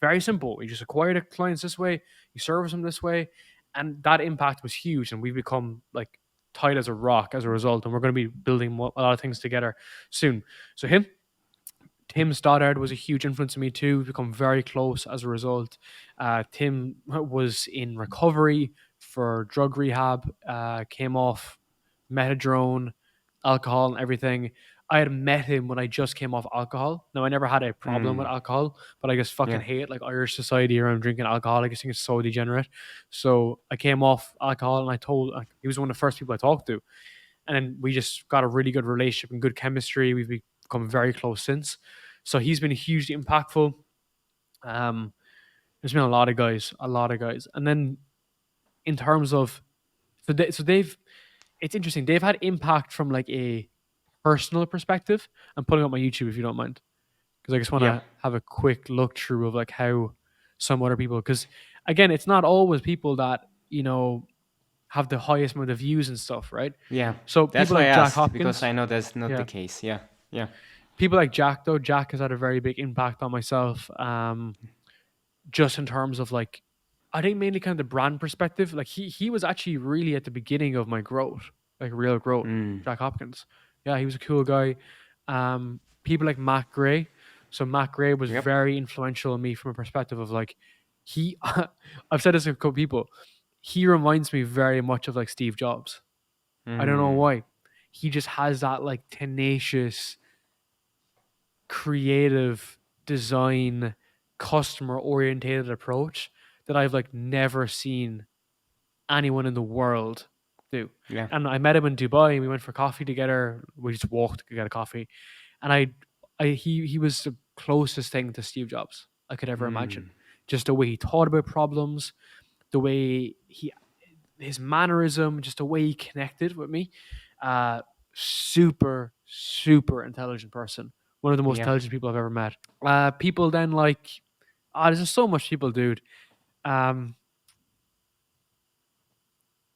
very simple. You just acquire the clients this way, you service them this way, and that impact was huge. And we've become like tight as a rock as a result. And we're going to be building a lot of things together soon. So Tim Stoddard was a huge influence on me too. We've become very close as a result. Tim was in recovery for drug rehab, came off methadone, alcohol, and everything. I had met him when I just came off alcohol. Now, I never had a problem with Mm, alcohol, but I just fucking yeah, hate like Irish society around drinking alcohol. I just think it's so degenerate. So I came off alcohol and I told, like, he was one of the first people I talked to. And then we just got a really good relationship and good chemistry. We've become very close since. So he's been hugely impactful. Um, there's been a lot of guys. And then in terms of so they've it's interesting. They've had impact from like a personal perspective. I'm putting up my YouTube if you don't mind, because I just want yeah, to have a quick look through of like how some other people. Because again, it's not always people that have the highest amount of views and stuff, right? yeah. So That's people why I like Jack asked because Hopkins, I know that's not the yeah, case. Yeah, yeah. people like Jack though. Jack has had a very big impact on myself. Just in terms of like, I think mainly kind of the brand perspective. Like he was actually really at the beginning of my growth, like real growth. Mm, Jack Hopkins, yeah, he was a cool guy. People like Matt Gray. So Matt Gray was yep. very influential in me from a perspective of like he. I've said this to a couple people. He reminds me very much of like Steve Jobs. I don't know Mm, why. He just has that like tenacious, creative design, customer orientated approach that I've like never seen anyone in the world do. yeah. And I met him in Dubai and we went for coffee together. We just walked to get a coffee. And he was the closest thing to Steve Jobs I could ever imagine. Mm, Just the way he thought about problems, the way his mannerism, just the way he connected with me. Uh, super, super intelligent person. One of the most yeah. intelligent people I've ever met. People then like, there's just so much people, dude. Um,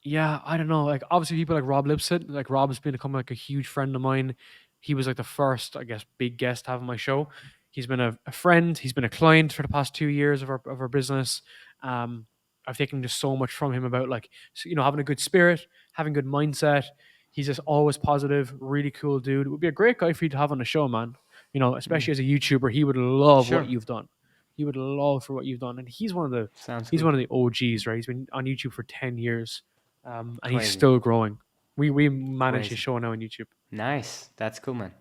yeah, I don't know. Like obviously people like Rob Lipset, like Rob's become like a huge friend of mine. He was like the first, I guess, big guest to have on my show. He's been a friend. He's been a client for the past 2 years of our business. Um, I've taken just so much from him about like having a good spirit, having good mindset. He's just always positive, really cool dude. It would be a great guy for you to have on the show, man. Mm, Especially as a YouTuber, he would love what sure. you've done. He would love for what you've done, and Sounds he's good. one of the OGs, right? He's been on YouTube for 10 years, and he's Crazy, still growing. We manage his crazy. show now on YouTube. Nice. That's cool, man.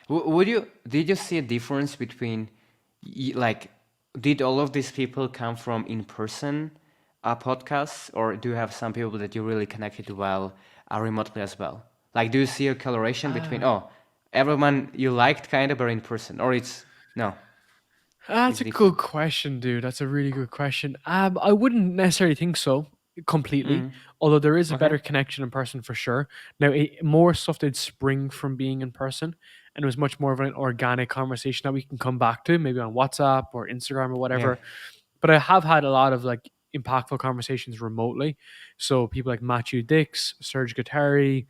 Would you did you see a difference between like did all of these people come from in person podcasts, or do you have some people that you really connected well remotely as well? Like, do you see a coloration between Ah, everyone you liked kind of are in person, or it's no, that's it's a good different. question, dude. That's a really good question. I wouldn't necessarily think so completely, Mm. although there is a Okay. better connection in person for sure. Now, more stuff did spring from being in person, and it was much more of an organic conversation that we can come back to, maybe on WhatsApp or Instagram or Yeah. whatever. But I have had a lot of like impactful conversations remotely. So people like Matthew Dix, Serge Guattari,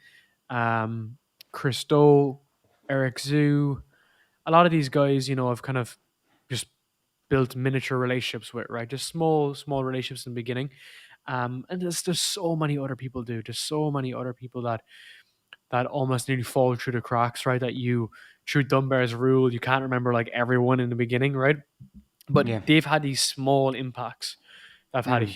um, Christo, Eric Zoo, a lot of these guys, I've kind of just built miniature relationships with, right? Just small, small relationships in the beginning. And there's so many other people, dude. There's so many other people that almost nearly fall through the cracks, right? That you through Dunbar's rule, you can't remember like everyone in the beginning, right? But Yeah. they've had these small impacts that have had a Mm.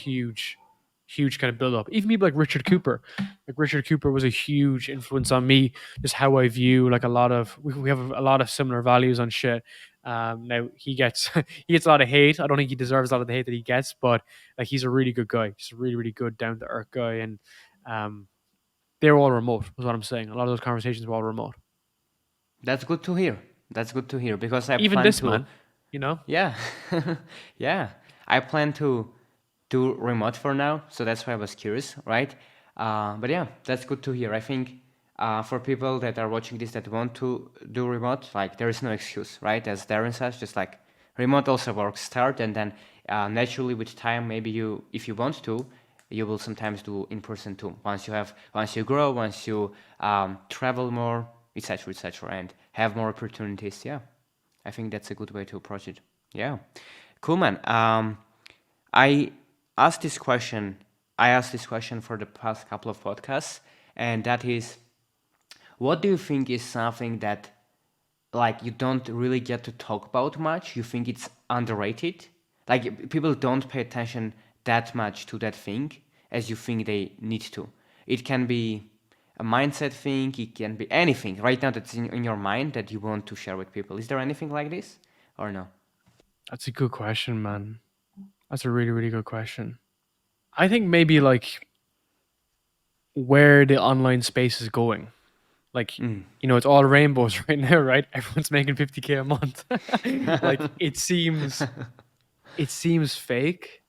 huge kind of build up. Even people like Richard Cooper. Like Richard Cooper was a huge influence on me, just how I view like a lot of we have a lot of similar values on shit. Now he gets he gets a lot of hate. I don't think he deserves a lot of the hate that he gets, but like he's a really good guy. He's a really, really good down to earth guy. And um they're all remote, is what I'm saying. A lot of those conversations were all remote. That's good to hear. That's good to hear because I Even plan this to. man, you know? Yeah, yeah. I plan to do remote for now, so that's why I was curious, right? But yeah, that's good to hear. I think for people that are watching this that want to do remote, like there is no excuse, right? As Darren says, just like remote also works. Start and then naturally with time, maybe you, if you want to, you will sometimes do in person too. Once you grow, once you travel more, etc., and have more opportunities. Yeah, I think that's a good way to approach it. Yeah, cool, man. I asked this question. I asked this question for the past couple of podcasts, and that is, what do you think is something that like you don't really get to talk about much? You think it's underrated? Like people don't pay attention that much to that thing as you think they need to. It can be a mindset thing. It can be anything right now that's in your mind that you want to share with people. Is there anything like this or no? That's a good question, man. That's a really, really good question. I think maybe like where the online space is going. Like, Mm. it's all rainbows right now, right? Everyone's making 50K a month. Like it seems fake,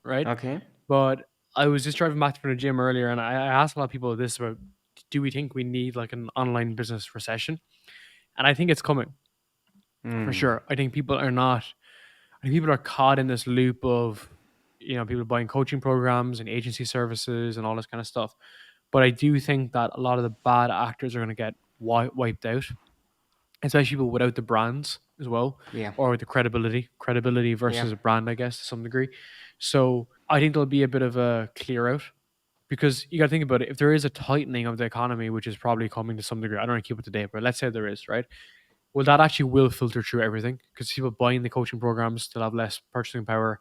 right? Okay. But I was just driving back from the gym earlier and I asked a lot of people this about, do we think we need like an online business recession? And I think it's coming for Mm. sure. I think people are caught in this loop of, people buying coaching programs and agency services and all this kind of stuff. But I do think that a lot of the bad actors are going to get wiped out, especially people without the brands as well, Yeah. or the credibility Yeah. versus a brand, I guess, to some degree. So I think there'll be a bit of a clear out because you got to think about it. If there is a tightening of the economy, which is probably coming to some degree, I don't want to keep it to date, but let's say there is, right? Well, that actually will filter through everything because people buying the coaching programs still have less purchasing power,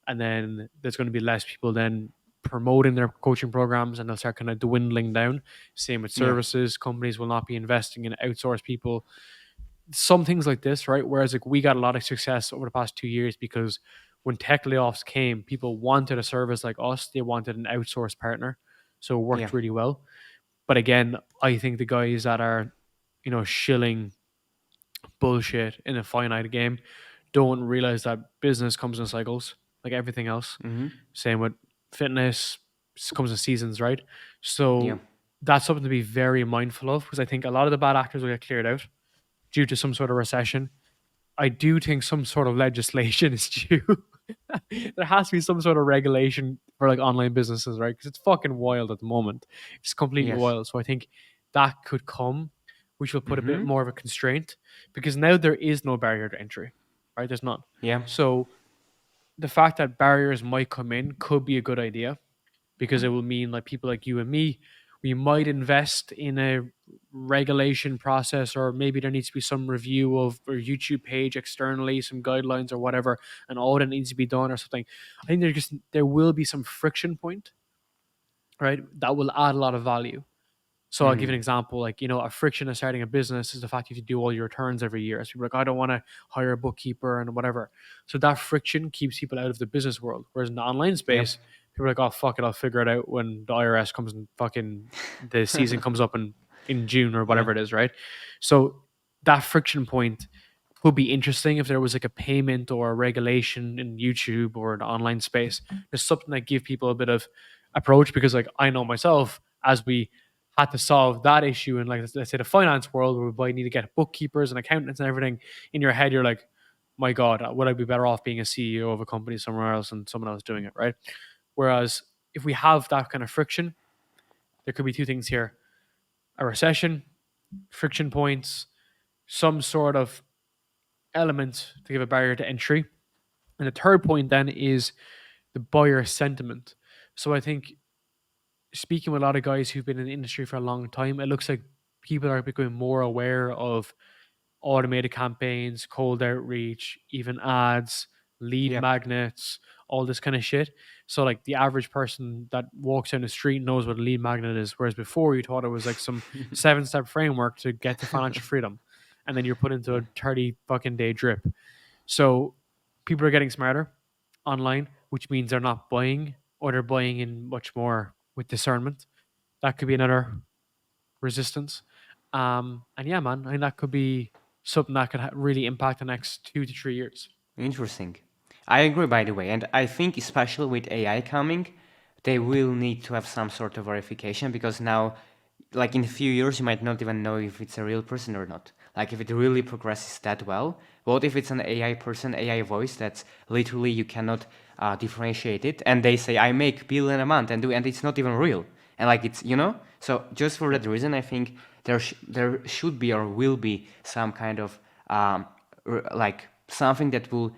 and then there's going to be less people then promoting their coaching programs, and they'll start kind of dwindling down. Same with Yeah. services. Companies will not be investing in outsourced people, some things like this, right? Whereas like we got a lot of success over the past 2 years because when tech layoffs came, people wanted a service like us. They wanted an outsourced partner, so it Yeah. worked really well. But again, I think the guys that are, shilling bullshit in a finite game don't realize that business comes in cycles, like everything else. Mm-hmm. Same with fitness, comes in seasons, right? Yeah. So that's something to be very mindful of because I think a lot of the bad actors will get cleared out due to some sort of recession. I do think some sort of legislation is due. There has to be some sort of regulation for like online businesses, right? Because it's fucking wild at the moment. It's completely Yes. wild. So I think that could come, which will put a bit Mm-hmm. more of a constraint because now there is no barrier to entry, right? There's none. Yeah. So the fact that barriers might come in could be a good idea because it will mean like people like you and me, we might invest in a regulation process, or maybe there needs to be some review of our YouTube page externally, some guidelines or whatever, an audit needs to be done or something. I think there will be some friction point, right? That will add a lot of value. So I'll give you Mm. an example, like, a friction of starting a business is the fact you have to do all your returns every year. So people are like, I don't want to hire a bookkeeper and whatever. So that friction keeps people out of the business world. Whereas in the online Yeah. space, people are like, oh fuck it, I'll figure it out when the IRS comes and fucking the season comes up in June or Yeah. whatever it is, right? So that friction point could be interesting if there was like a payment or a regulation in YouTube or the online space. There's something that give people a bit of approach because like I know myself as we had to solve that issue in like let's say the finance world where we need to get bookkeepers and accountants and everything. In your head you're like, my god, would I be better off being a CEO of a company somewhere else and someone else doing it, right? Whereas if we have that kind of friction, there could be two things here: a recession, friction points, some sort of element to give a barrier to entry. And the third point then is the buyer sentiment. So I think speaking with a lot of guys who've been in the industry for a long time, it looks like people are becoming more aware of automated campaigns, cold outreach, even ads, lead Yep. magnets, all this kind of shit. So like the average person that walks down the street knows what a lead magnet is, whereas before you thought it was like some 7 step framework to get to financial freedom, and then you're put into a Yeah. 30 fucking day drip. So people are getting smarter online, which means they're not buying, or they're buying in much more with discernment. That could be another resistance. And yeah, man, I think that could be something that could really impact the next 2 to 3 years. Interesting. I agree, by the way, and I think especially with AI coming, they will need to have some sort of verification because now, like in a few years, you might not even know if it's a real person or not. Like if it really progresses that well, what if it's an AI person, AI voice that's literally you cannot differentiate it, and they say I make billion a month and it's not even real, and like it's so just for that reason, I think there should be or will be some kind of like something that will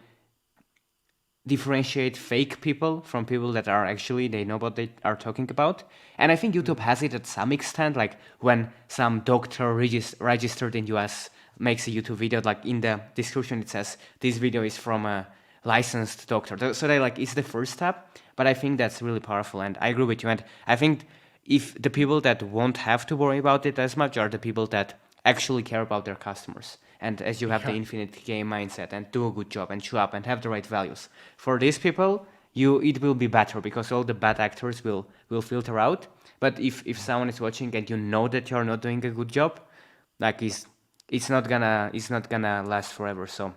differentiate fake people from people that are actually they know what they are talking about. And I think YouTube Mm. has it at some extent, like when some doctor registered in US makes a YouTube video, like in the description it says this video is from a licensed doctor. So they like it's the first step, but I think that's really powerful, and I agree with you. And I think if the people that won't have to worry about it as much are the people that actually care about their customers. And as you have the Yeah, infinite game mindset and do a good job and show up and have the right values. For these people, it will be better because all the bad actors will filter out. But if someone is watching and you know that you're not doing a good job, like it's not gonna last forever. So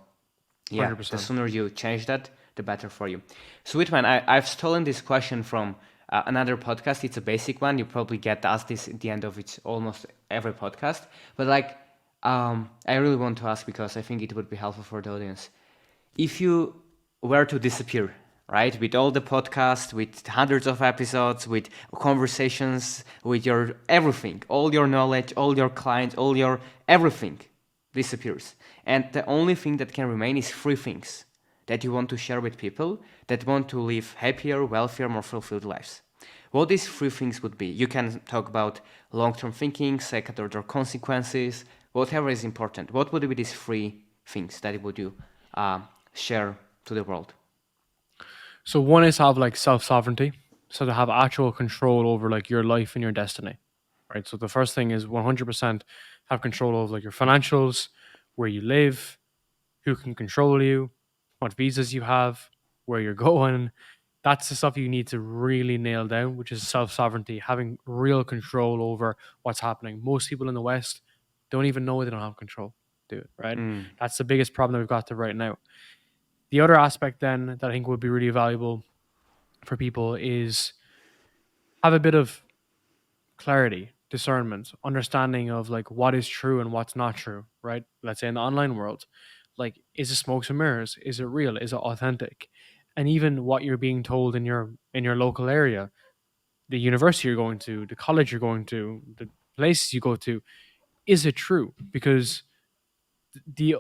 yeah, the 100%. sooner you change that, the better for you. Sweet man, I've stolen this question from another podcast. It's a basic one. You probably get asked this at the end of it almost every podcast. But like, I really want to ask because I think it would be helpful for the audience. If you were to disappear, right, with all the podcasts, with hundreds of episodes, with conversations, with your everything, all your knowledge, all your clients, all your everything disappears. And the only thing that can remain is three things that you want to share with people that want to live happier, wealthier, more fulfilled lives. What these three things would be? You can talk about long-term thinking, second order consequences, whatever is important. What would be these three things that would you uh, share to the world? So one is have like self sovereignty, so to have actual control over like your life and your destiny, right? So the first thing is 100% have control over like your financials, where you live, who can control you, what visas you have, where you're going. That's the stuff you need to really nail down, which is self sovereignty, having real control over what's happening. Most people in the West don't even know they don't have control, dude, right? Mm, That's the biggest problem that we've got to right now. The other aspect then that I think would be really valuable for people is have a bit of clarity, discernment, understanding of like what is true and what's not true, right? Let's say in the online world, like is it smokes and mirrors? Is it real? Is it authentic? And even what you're being told in your local area, the university you're going to, the college you're going to, the places you go to, is it true? Because the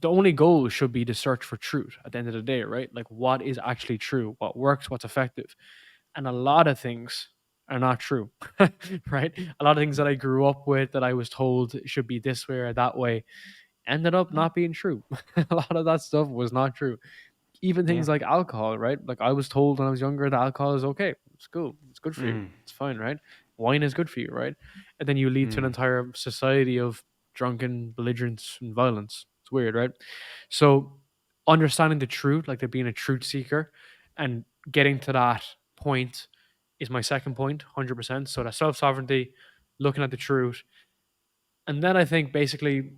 the only goal should be to search for truth at the end of the day, right? Like what is actually true, what works, what's effective. And a lot of things are not true, right? A lot of things that I grew up with that I was told should be this way or that way ended up not being true. A lot of that stuff was not true. Even yeah. things like alcohol, right? Like I was told when I was younger that alcohol is okay. It's cool. It's good for you. Mm, It's fine, right? Wine is good for you, right? And then you lead to an mm, entire society of drunken belligerence and violence. It's weird, right? So understanding the truth, like they're being a truth seeker and getting to that point is my second point, 100%. So that self sovereignty, looking at the truth. And then I think basically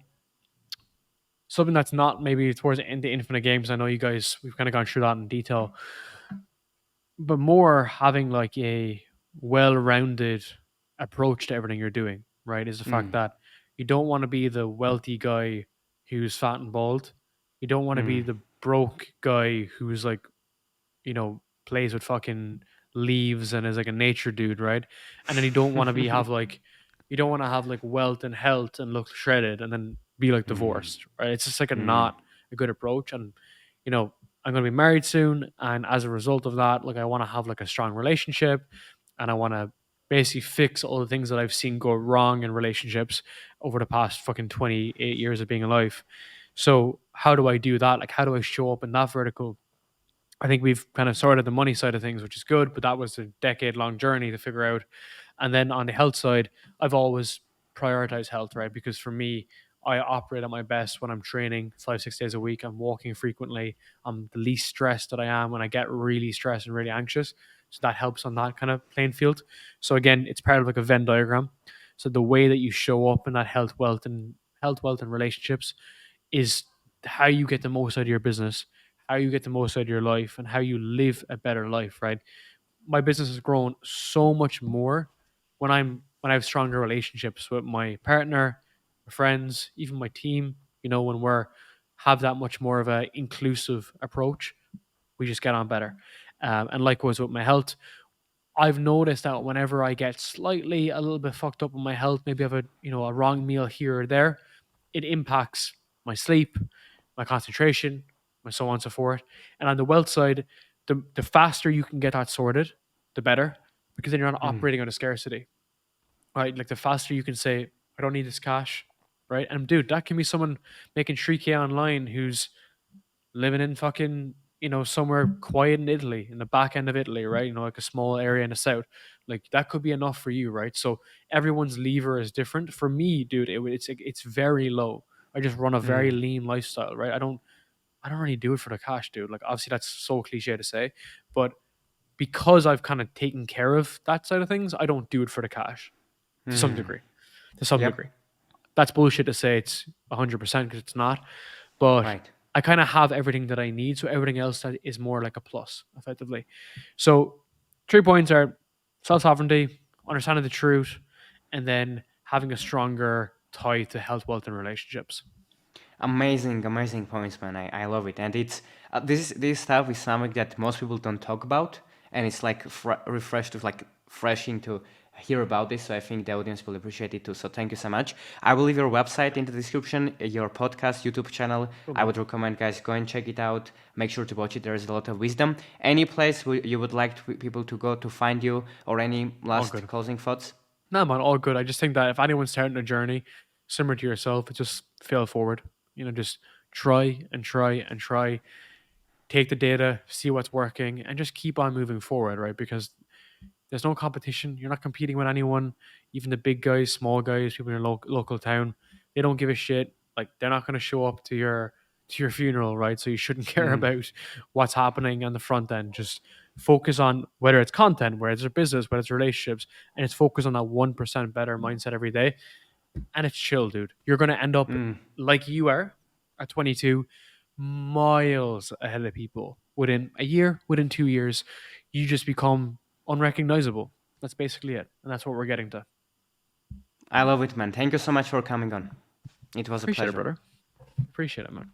something that's not maybe towards the infinite games. I know you guys, we've kind of gone through that in detail, but more having like a well-rounded approach to everything you're doing, right? Is the fact mm, that you don't want to be the wealthy guy who's fat and bald. You don't want to be mm. the broke guy who's like, plays with fucking leaves and is like a nature dude, right? And then you don't want to have like wealth and health and look shredded and then be like Mm, divorced, right? It's just like a mm, not a good approach. And you know, I'm gonna be married soon, and as a result of that, like I want to have like a strong relationship, and I want to basically fix all the things that I've seen go wrong in relationships over the past fucking 28 years of being alive. So how do I do that? Like, how do I show up in that vertical? I think we've kind of sorted the money side of things, which is good, but that was a decade long journey to figure out. And then on the health side, I've always prioritized health, right? Because for me, I operate at my best when I'm training 5, 6 days a week. I'm walking frequently. I'm the least stressed that I am when I get really stressed and really anxious. So that helps on that kind of playing field. So again, it's part of like a Venn diagram. So the way that you show up in that health, wealth, and relationships is how you get the most out of your business, how you get the most out of your life, and how you live a better life, right? My business has grown so much more when I have stronger relationships with my partner, my friends, even my team. When we're have that much more of a inclusive approach, we just get on better. And likewise with my health, I've noticed that whenever I get slightly a little bit fucked up with my health, maybe I have a wrong meal here or there, it impacts my sleep, my concentration, and so on and so forth. And on the wealth side, the faster you can get that sorted, the better, because then you're not Mm. operating on a scarcity, right? Like the faster you can say, I don't need this cash, right? And dude, that can be someone making 3K online who's living in fucking somewhere quiet in Italy, in the back end of Italy, right? Like a small area in the south. Like that could be enough for you, right? So everyone's lever is different. For me, dude, it's very low. I just run a very Mm. lean lifestyle, right? I don't really do it for the cash, dude. Like obviously that's so cliche to say, but because I've kind of taken care of that side of things, I don't do it for the cash to some Mm. degree. To some Yep. degree. That's bullshit to say it's 100% because it's not. But Right. I kind of have everything that I need. So everything else that is more like a plus, effectively. So 3 points are self sovereignty, understanding the truth, and then having a stronger tie to health, wealth, and relationships. Amazing, amazing points, man. I love it, and it's this stuff is something that most people don't talk about, and it's like refreshing to hear about this. So I think the audience will appreciate it too. So thank you so much. I will leave your website in the description, your podcast, YouTube channel. Cool, I man. would recommend guys go and check it out. Make sure to watch it. There is a lot of wisdom. Any place you would like people to go to find you, or any All last good. closing thoughts? No, man, all good. I just think that if anyone's starting a journey similar to yourself, it's just fail forward. Just try and try and try. Take the data, see what's working, and just keep on moving forward, right? Because there's no competition. You're not competing with anyone, even the big guys, small guys, people in your local town. They don't give a shit. Like they're not going to show up to your funeral, right? So you shouldn't care Mm. about what's happening on the front end. Just focus on whether it's content, whether it's a business, whether it's relationships, and it's focus on that 1% better mindset every day. And it's chill, dude. You're going to end up Mm. like you are at 22, miles ahead of people. Within a year, within 2 years, you just become unrecognizable. That's basically it. And that's what we're getting to. I love it, man. Thank you so much for coming on. It was a Appreciate it, pleasure. brother. Appreciate it, man.